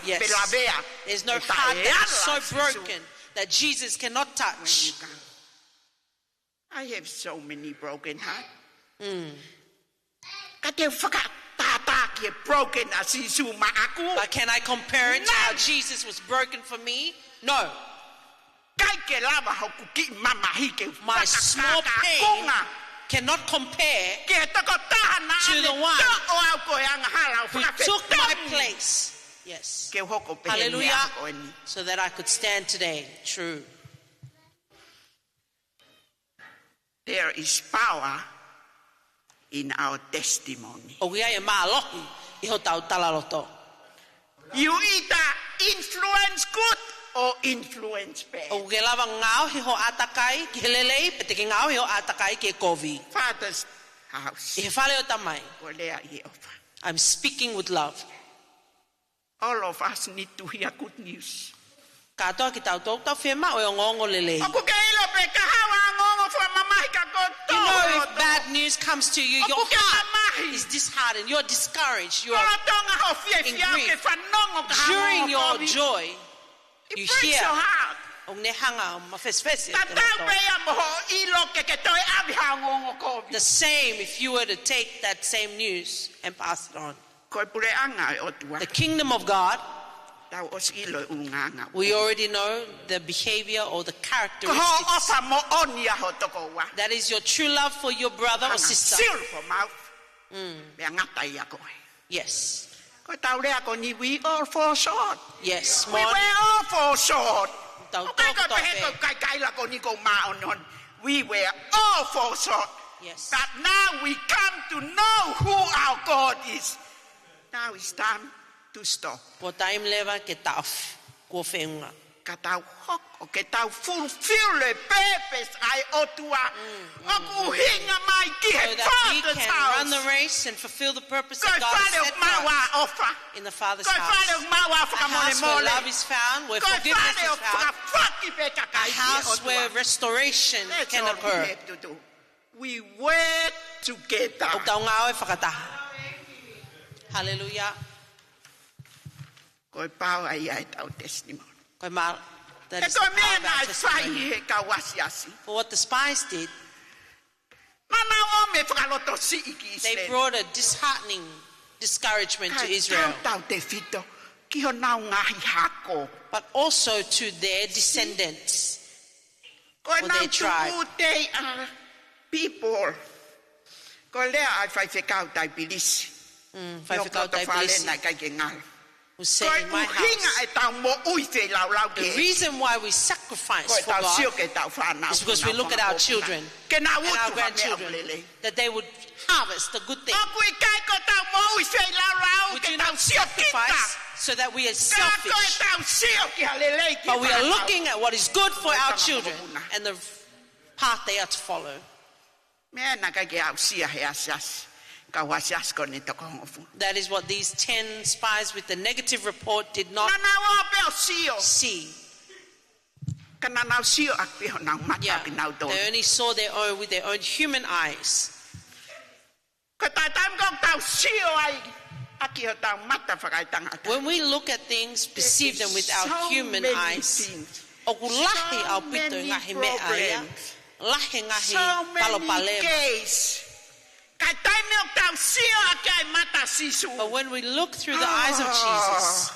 Yes. There's no heart that is so broken that Jesus cannot touch. I have so many broken hearts. But can I compare it to how Jesus was broken for me? No. My small pain cannot compare to the one who took my place. Yes. Hallelujah. So that I could stand today. True. There is power in our testimony. You either influence good or influence bad. Father's house. I'm speaking with love. All of us need to hear good news. You know, if bad news comes to you, your heart is disheartened, you're discouraged, you're in grief. During your joy, you hear the same if you were to take that same news and pass it on. The kingdom of God, we already know the behavior or the characteristics. That is your true love for your brother or sister. Yes. We all fall short. Yes. We will all fall short. We were all fall short. Yes. But now we come to know who our God is. Now it's time to stop. Po time leva ke tau ko whenga. Katau hok o ke tau fulfill the purpose I otua. Oku hinga mai ki he So that we Father's can run the house. race and fulfill the purpose Ko that God has whale set mawa for us ofa. in the Father's Ko house. whale mawa A whaka house mole where mole. love is found, where Ko forgiveness whale is found. whaka whaki pe A kakai ki house otua. where restoration That's can all we occur. have to do. We work together. O kaunga e whakataha. Hallelujah. Ko pau ai ai tau testimony. Koe mā, that E is the ko power mea of our nai whai testimony. he ka wasiasi. For what the spies did, Mana o me whakaloto si iki they Israel. brought a disheartening discouragement to Kai Israel, tau te fito. Ki ho nau ngahi hako. but also to their descendants. Ko For nau their tribe. tuku te people. Ko lea ai whai whekau tai pilisi. Whai whakau tai pilisi, Nai kai ke ngai. who Ko said in my uhinga house, e tau mo ui te lau lau the ke. reason why we sacrifice Ko e for tau God sio ke tau whanau. is because we look at our children Ke nau and our utu ha mea grandchildren, ulele. that they would harvest the good thing. Aku i kai ko tau mo ui te lau lau We ke do tau not sio kita. sacrifice so that we are Ka ko e selfish, tau sio ki halelei ki but we are whanau. looking at what is good for our Koi children and the path they are to follow. Mea na kai ke au sia he asas. Ka wasias ko ni toko hongofu. That is what these 10 spies with the negative report did not Na wa pe o sio. see. Ka na nau sio ak pe ho nau mata Yeah, pi nau don. they only saw their own with their own human eyes. Ka ta tam ko tau sio ai. Aki ho tau mata whakai tangata. When we look at things, perceive them with our So human many eyes, things. o ku lahi So au pito many ngahi mea ia, problems. lahi ngahi So palo many palema. cases. Kai tai me o tau sio aki ai mata sisu. But when we look through the eyes of Jesus,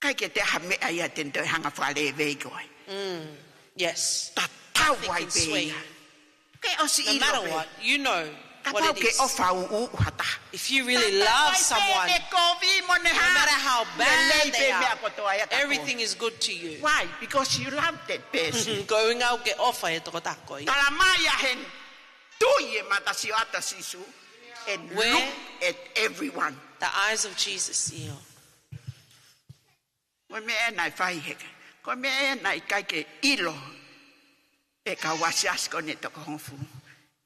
Kai ke te ha mea ia tento e hanga whale vei koe. yes, Ta tau nothing ai can sway pe. you. Kai o si No ilo matter pe. what, you know Ka what pau it ke is. ofa u hata. If you really love someone, no matter how bad they are, everything is good to you. Why? Because you love that person. Going out get offer e toko takoi. Talamaya hen tuye matasi ata sisu and Where? look at everyone. The eyes of Jesus, iyo. Ko me e nai whai heke. Ko me e nai kai ke ilo e ka wasias ko ne toko honfu.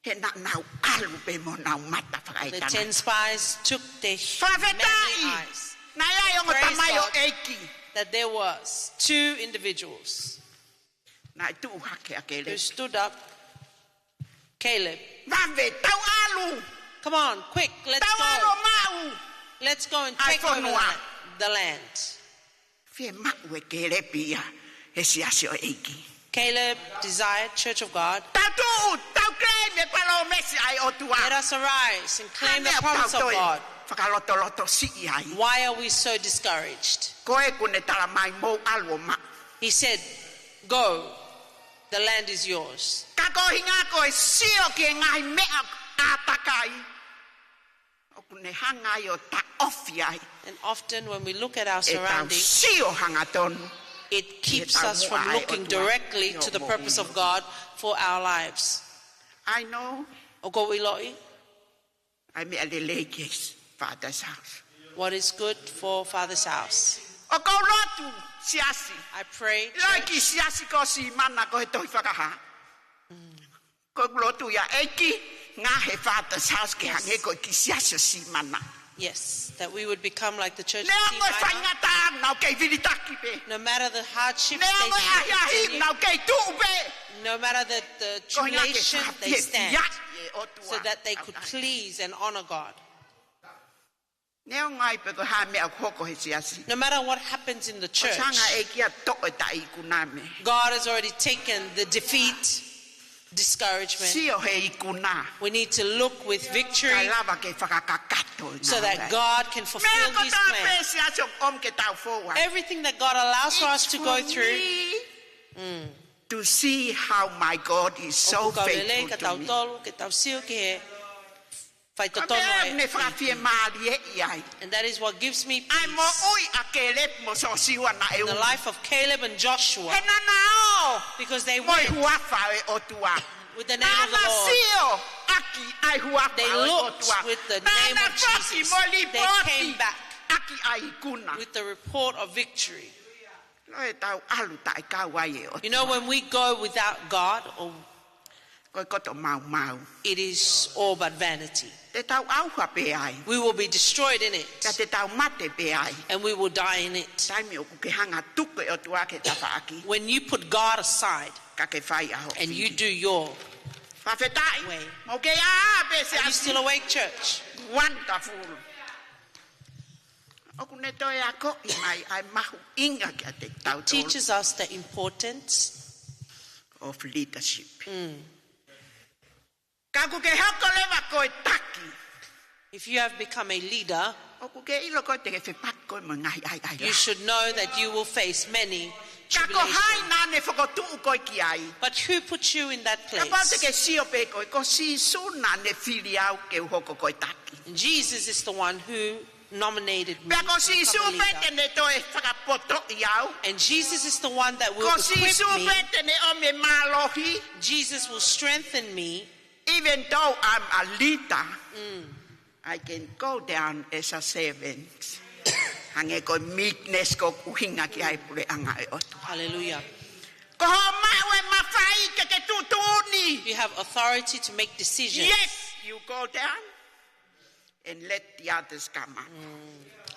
He na nau alu pe mo nau mata whakai The tanga. 10 spies took their manly Whawhetai! eyes. Nai ai ongo Praise tamai o God. eiki. That there was 2 individuals Nai tu hake ake who le. stood up. Caleb, Wawe tau alu. come on, quick, let's Tau alu go. mau. Let's go and Ai take over whanua. the land. Fie mau e ke le pia. He si ase o eiki. Caleb desired, Church of God, Tau tu, tau krei me palo mesi ai o tua. let us arise and claim the promise of God. Whakaloto loto si ai. Why are we so discouraged? Koe kune tala mai mo alu o ma. He said, go, the land is yours. Kako hinga koe sio ki e ngai mea atakai. O kune hanga i o ta ofi ai. And often when we look at our E tau surroundings, sio hanga tonu. it keeps us from looking directly to the purpose of God for our lives. I know. O ko iloi, I mea le lekes Father's house. what is good for Father's house? O kau lotu siasi. I pray, Lai ki church, siasi ko si mana ko he toi whakaha. Ko lotu ia eki ngā he Father's house ke hange ko ki siasi o si mana. yes, that we would become like the church Lea of ngoi Simai. whaingata nau kei viritaki pe. No matter the hardships, Lea they ngoi ahi ahi continue. nau kei tuu pe. No matter the Ko hinga ke tribulation, they whapie stand fiat e o tua. so that they could please and honor God. Nea ngai pe ko ha mea hoko he siasi. No matter what happens in the O church, sanga e kia toko e tai kuname. God has already taken the defeat, discouragement. Sio he ikuna. We need to look with Ka victory lava ke whakakakato. so that God can Mea fulfill ko His tā plan. pe siasi o om ke tau forward. Everything that God allows for us It's to go for through, me to see how my God is so o ku kaulele, faithful ka to tau me. tolu, ka tau siu ki he, And that is what gives me peace. In the life of Caleb and Joshua, because they went with the name of the Lord. They looked with the name of Jesus. They came back with the report of victory. You know, when we go without God, it is all but vanity. We will be destroyed in it, and we will die in it. When you put God aside and you do your way. Are you still awake, church? Wonderful. It teaches us the importance of leadership. If you have become a leader, you should know that you will face many tribulations. But who put you in that place? Jesus is the one who nominated me to become a leader. And Jesus is the one that will equip me. Jesus will strengthen me. Even though I'm a leader, I can go down as a servant. Hallelujah. You have authority to make decisions. Yes, you go down and let the others come up.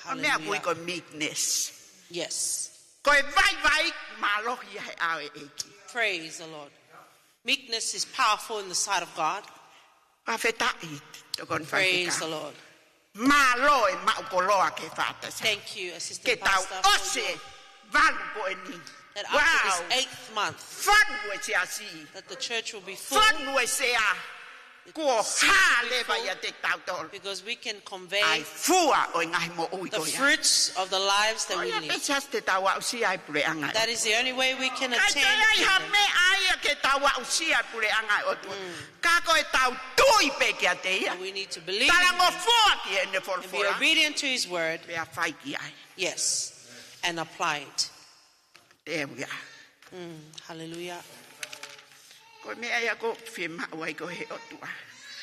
Hallelujah. Meekness. Yes. Praise the Lord. Meekness is powerful in the sight of God. Praise the Lord. Thank you, Assistant Pastor, that after this 8th month, that the church will be full. Because we can convey the fruits of the lives that we live. That is the only way we can attain the kingdom. We need to believe in Him and be obedient to His word. Yes, and apply it. There we are. Hallelujah.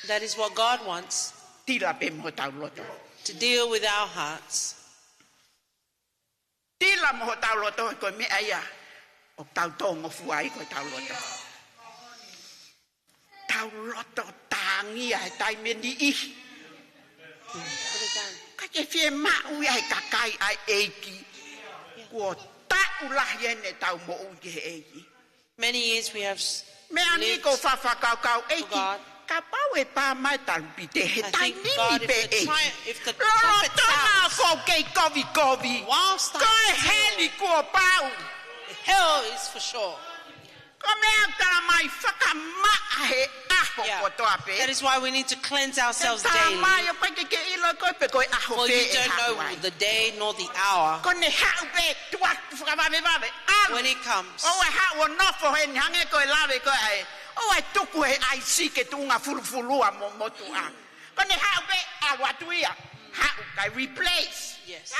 That is what God wants, to deal with our hearts. Many years we have lived for God. I think God, if the trumpet sounds, whilst I'm still, hell is for sure. Yeah. That is why we need to cleanse ourselves daily. For you don't know the day nor the hour when it comes. Yes.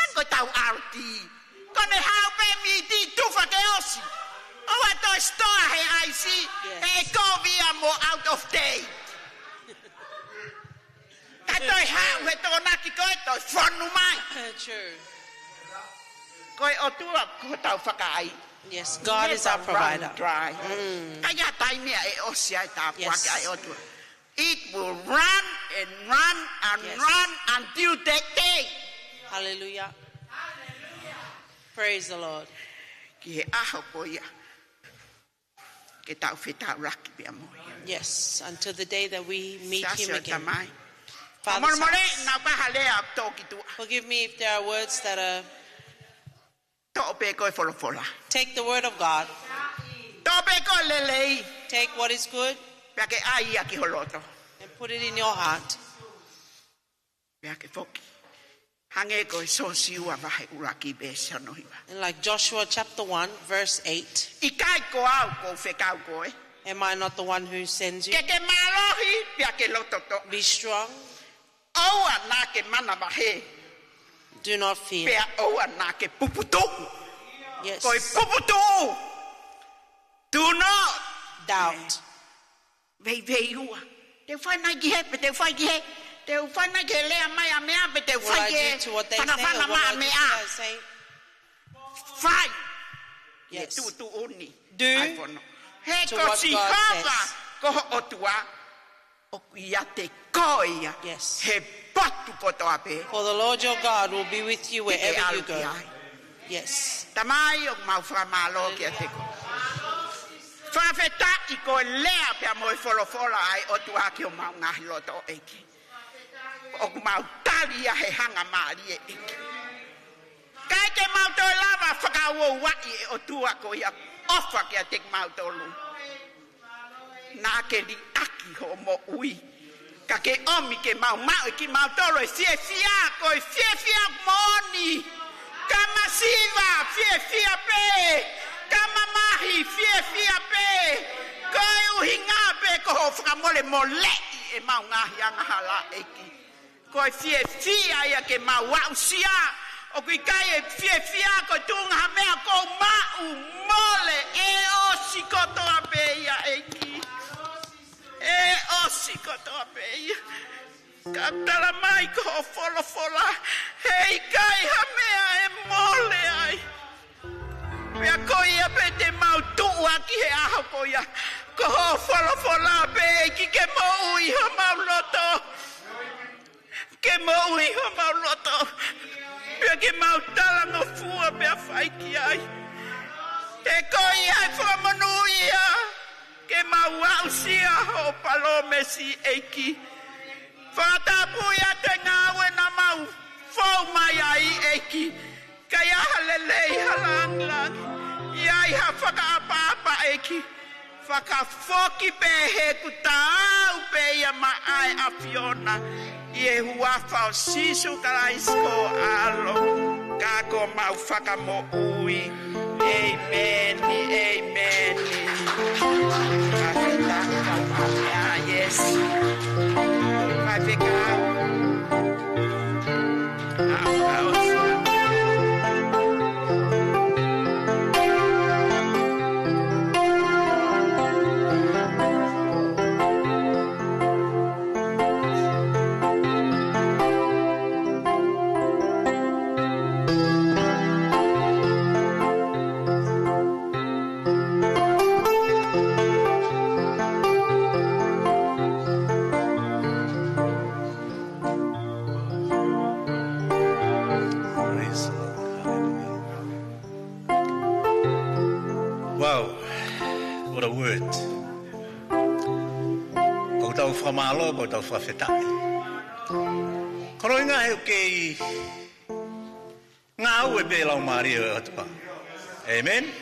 Out of date. Yes, God is our provider. Yes. It will run and run and run until that day. Hallelujah. Praise the Lord. Yes, until the day that we meet Him again. Father's house. Forgive me if there are words that are... Take the word of God. Take what is good and put it in your heart. And like Joshua chapter 1 verse 8, am I not the one who sends you? Be strong Oa na ke mana mahe. Do not fear. Pea oa na ke puputu. Yes. Koi puputu. Do not doubt. Vei ua. Te whai nai ki he, pe te whai ki he. Te whai nai ki he lea mai a mea, pe te whai ki he. Whana mai a mea. Whai. Yes. Tu uni. Do he to ko what si God hava. says. Ko otua. O ia te koia. Yes. He patu kotoa pe. For the Lord your God will be with you wherever you go. Yes. Tamai o mau whamalo ki a te ko. Whawheta I ko lea pia moi wholofola ai o tu aki o mau ngahi loto eiki. O ku mau tali a he hanga maari e eiki. Kai ke mau tō lava whakao wai e o tu ako ia ofa ki a te mau tōlu. Nā ke li aki ho mo ui. Ka ke omi ke mau ki mau tōlu e fia ko e fia moni. Kama siva fia pe. Kama mahi fia pe. Koi uhinga pe ko ho whakamole mo lei e mau ngahi anga hala eki. Koi fia ia ke mau wausia. O kui kai e fia ko tunga ha mea ko mau mole e osi kotoa pe ia eki. E osi kotoa pe ia. Ka tala mai ko ho fola. Hei kai ha mea e mole ai. Pea ko ia pe te mau tuu aki he aho ko ia. Ko ho fola pe eki ke mo ui ho mau loto. Ke mo ui ho mau loto. Pea ke mau tala no fua pea whaiki ai. Te koi ai whamanu ia. Ke mau ausia ho palome si eiki. Whatapu ia te ngāwe na mau. Whau mai ai eiki. Kai aha lelei halanglang. Iai ha whakaapa eiki. Whakafoki pe he kutau pe ia mai a Fiona. Ie huafa o sisu kalaisko alo. Kako mau whakamo ui. Amen. Yes. Vai ficar. Wow, what a word. Ko tau whamalo, ko tau whawhetai. Koro inga heu kei ngā ue pē lau maari o atua. Amen.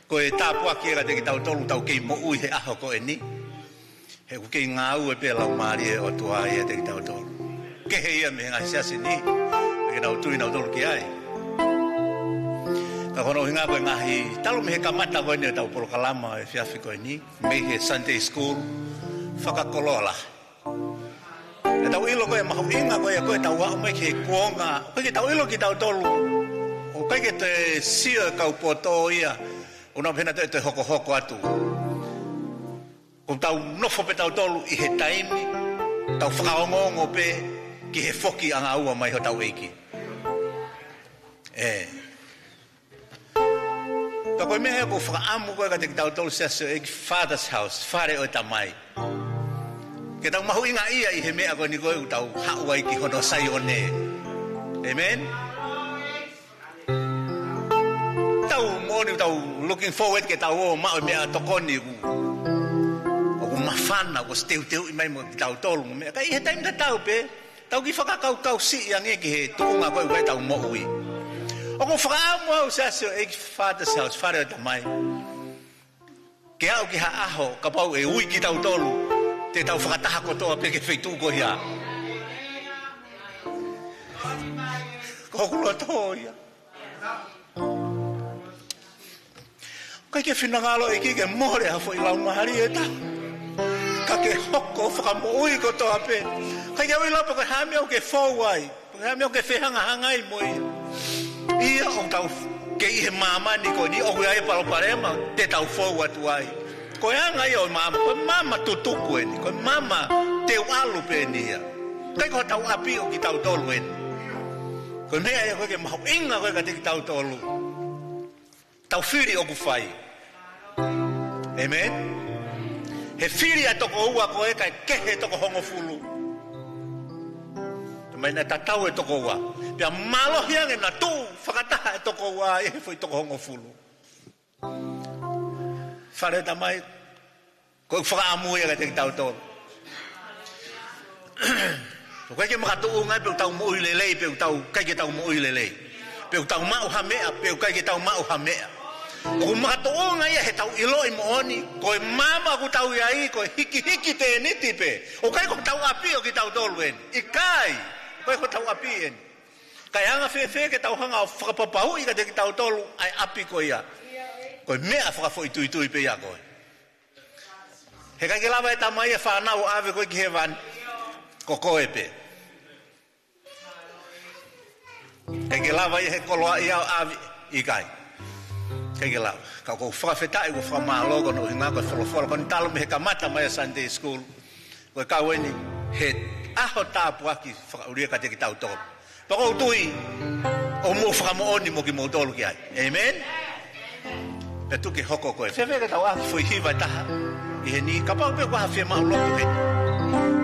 Ko e tāpua ki ega te ki tau tolu tau kei mo ui he aho ko e ni. Heu kei ngā ue pē lau maari o atua e te ki tau tolu. Ke he ia me ngā siasi ni. E nau tui nau tolu ki ai. Ka kono hinga koe ngahi, talo me he kamata koe ni o tau polo kalama e whiawhi koe ni, me he Sunday school, whakakolola. E tau ilo koe mahu inga koe tau wao me ke kuonga, koe ke tau ilo ki tau tolu, o koe ke te sio e kau poto ia, una pena te hoko atu. Ko tau nofo pe tau tolu i he taimi, tau whakaongongo pe, ki he foki anga ua mai ho tau eiki. Ka koe mea ko whakaamu koe ka te ki tau tolu sesio e ki father's house, whare o tamai. Ke tau mahu inga ia i he mea koe ni koe u tau haua i ki hono sai o ne. Amen? Tau moni tau looking forward ke tau o mao mea tokoni ku. O ku mawhana, ko steu i mai mo ki tau tolu mea. Ka i he taim ka tau pe, tau ki whakakau si i ange ki he tuunga koe koe tau mo ui. O ko whakaamu au sasio e ki father's house, whare o tamai. Ke au ki ha aho, ka pau e ui ki tau tolu, te tau whakataha kotoa pe ke whaitu ko hia. Ko kula toia. Kai ke whinangalo e ki ke more hafo i lau mahari e ta. Ka ke hoko whakamoi ko toa pe. Kai au ila pa ka hame au ke fōwai. Hame au ke whehanga hangai mo ia. Ia o tau ke ihe mama ni ko ni o ai paloparema te tau fōwa tuai. Ko anga ia o mama, ko mama tutuku eni, ko mama te walu pe ni ia. Kai ko tau api o ki tau tolu eni. Ko mea ia koe ke maho inga koe ka te ki tau tolu. Tau whiri o ku whai. Amen. He whiri a toko ua koe kai kehe toko hongo fulu. Mai na tatau e toko ua. Pia malo hiange na tu whakataha e toko ua e foi toko hongo fulu. Whare tamai koe whakaamu e ka te ki tau tolu. Koe ke maka tuu ngai peu tau mo lelei, peu tau kai ke tau mo lelei. Peu tau mau hamea, peu kai ke tau mau hamea. O maka tuu ngai he tau iloi mo oni, koe mama ku tau iai, koe hiki te niti pe. O kai ko tau api o ki tau tolu eni. I kai, koe ko tau api eni. Kai hanga whewhe ke tau hanga o whakapapau i ka te ki tau tolu, ai api ko ia. Koe mea whakafo i tui pe ia koe. He kai ke lava e tamai e whanau ave koe ki he vani. Ko koe pe. Kai ke lava i he koloa i au avi i kai. Kai ke lava. Ka kou whakawhetai ko whakamalo kono i ngā koe whalawhala. Koe ni talo me he kamata mai a Sunday School. Koe kau eni he aho tāpu aki whakauria ka te ki tau tolu. Pako tui o mo whakamo oni mo ki mo tolu ki ai. Amen? Pe tu ke hoko koe. Whewhe ka tau aki fui hiwa taha. I he ni kapau pe kwa hawhia mahu loku he.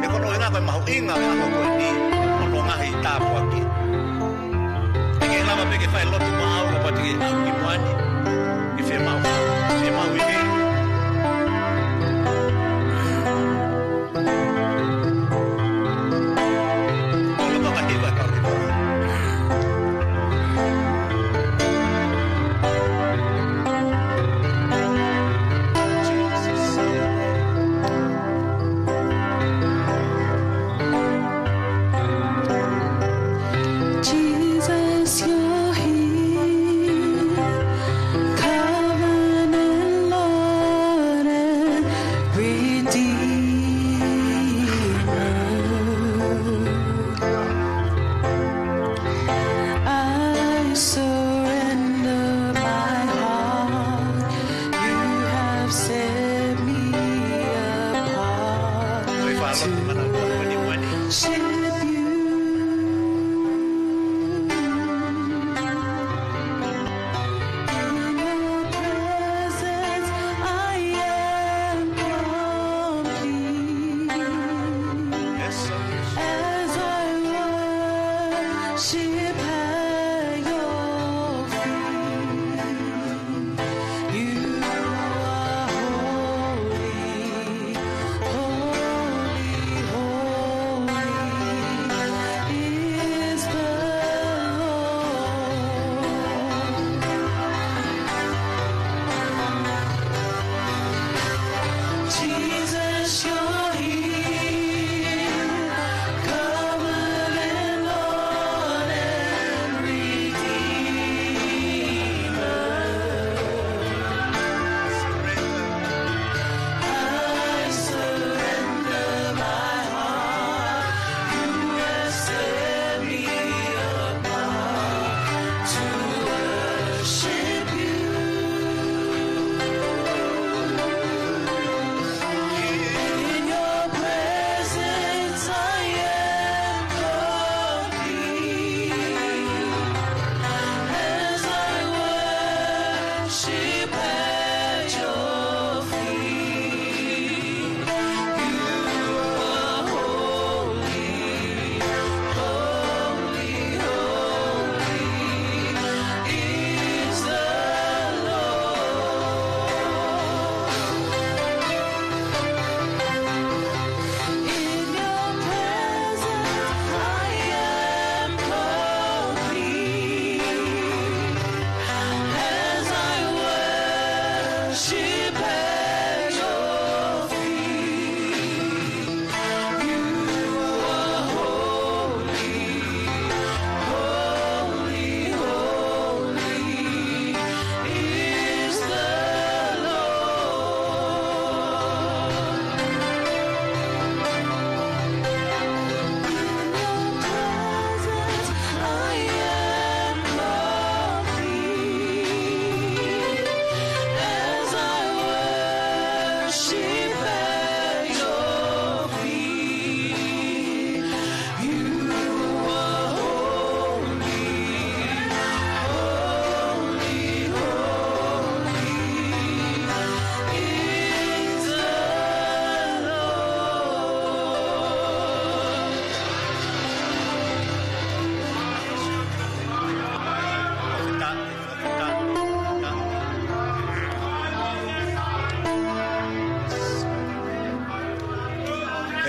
E kono i ngā koe mahu inga aho koe ni. Kono ngahi tāpu aki. E ke lama pe ke whai lotu maau ka pati ke au ki moani. I whia mau i he. Kono kama hiwa kau ki moani.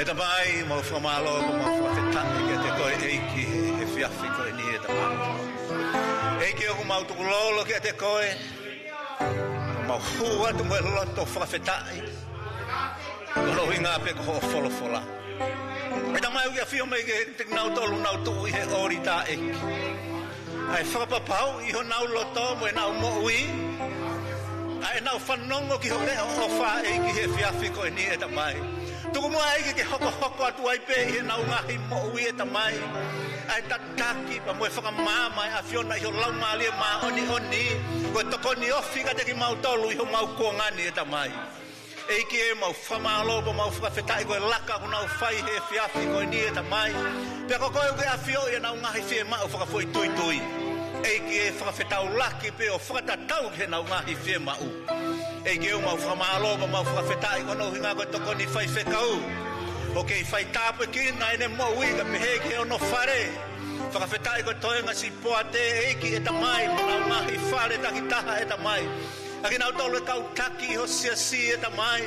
tamai mo famalo mo fafeta ke te koe eiki e fiafi koe ni e tamai. Eiki o mau tu lolo ke te koe. Mau hua tu mo loto fafeta. Kono hinga pe ko folo fola. E tamai ke fio me ke te nau tolu nau tu i he ori ta eiki. Ai whakapapau i ho nau loto mo e nau mo ui. Ai nau whanongo ki ho reo o wha eiki he fiafi koe ni e tamai. Tuku mua eiki ke hoko atu ai pe i he nau ngahi mo ui e tamai. Ai tataki pa mo e whakamama e a fiona i ho lau maalie maa oni. Koe tokoni ofi ka te ki mau tolu i ho mau kuangani e tamai. Eiki e mau whamalobo mau whakawhetai koe laka ku nau whai he fiafi koe ni e tamai. Pea ko koe uke a fio i e nau ngahi fie mau whakafoi tui. Eiki e whakawhetau laki pe o whakatatau ke nau ngahi fie mau. Eiki e mau whamalobo mau whakawhetai koe nau hinga koe tokoni whai whekau. Ok, whai tāpu ki nai ne mo uiga pe heki e ono whare. Whakawhetai koe toenga si poa te eiki e tamai mo nau ngahi whare takitaha e tamai. Aki nau tolu e kau taki ho si e tamai.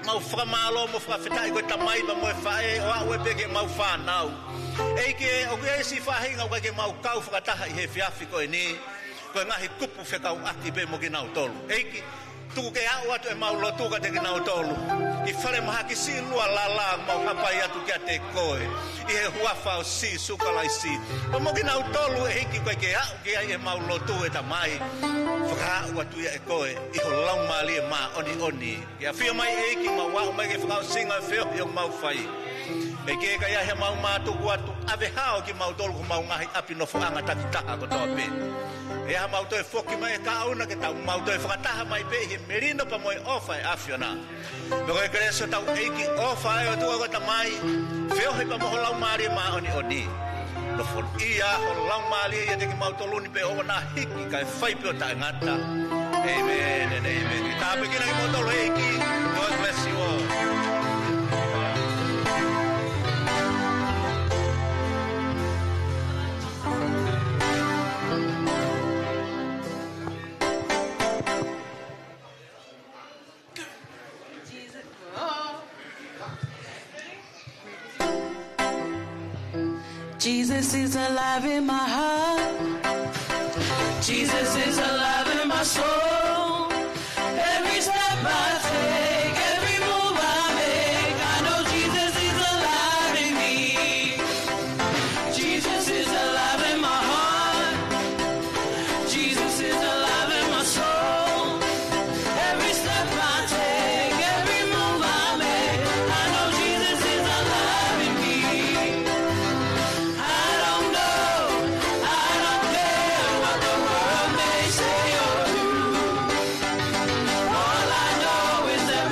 Mau whakamalo mo whakawhetai koe tamai pa mo e whae o a ue peke mau whanau. Eiki e o kia si whahinga uka ke mau kau whakataha i he fiafi koe ni. Koe ngahi kupu whekau aki pe mo ki nau tolu. Eiki, tuku ke au atu e mau lotuka te ki nau tolu. I whare maha ki si lua lala mau hapai atu kia te koe. I he huafa o si sukalai si. Pa mo ki nau tolu e hiki koe ke au ki ai e mau lotu e tamai. Whakau atu ia e koe. I ho lau maali e maa oni. Kia whio mai e hiki mau wau mai ke whakau singa e whio i o mau whai. E ke ka ia he mau mātuku atu. Ave hao ki mau tolu ku mau ngahi api no whaanga takitaha ko toa pe. E ha mau toi foki mai e ka auna ke tau mau toi whakataha mai pe he merino pa moe ofa e afiona. Peko e kreso tau eiki ofa e o tua ko tamai. Whio he pa moho lau maari e maa oni. No fon ia ho lau maari e te ki mau toluni pe o na hiki ka e whai pio ta e ngata. Amen and amen. Ki tāpe kina ki mau tolu eiki. God bless you all. Jesus is alive in my heart. Jesus is alive in my soul. Every step I take, every move I make, I know Jesus is alive in me. Jesus is alive in my heart. Jesus is alive in my soul. Every step I take, every move I make, I know Jesus is alive in me. I don't care what the world may say or do. All I know is that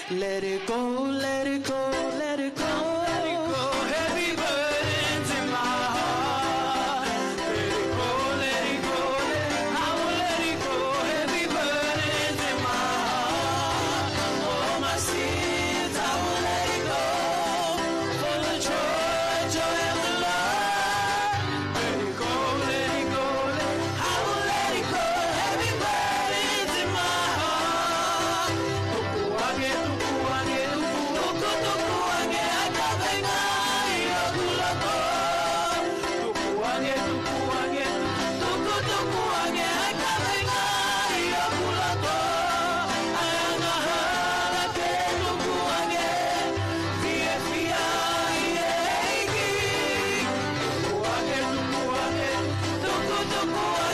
Let it go, let it go, let it go. Let it go. Heavy burdens in my heart. Let it go, let it go, I will let it go. Heavy burdens in my heart. All my sins, I will let it go. For the joy of the Lord. Let it go, let it go, I will let it go. Heavy burdens in my heart. Tuku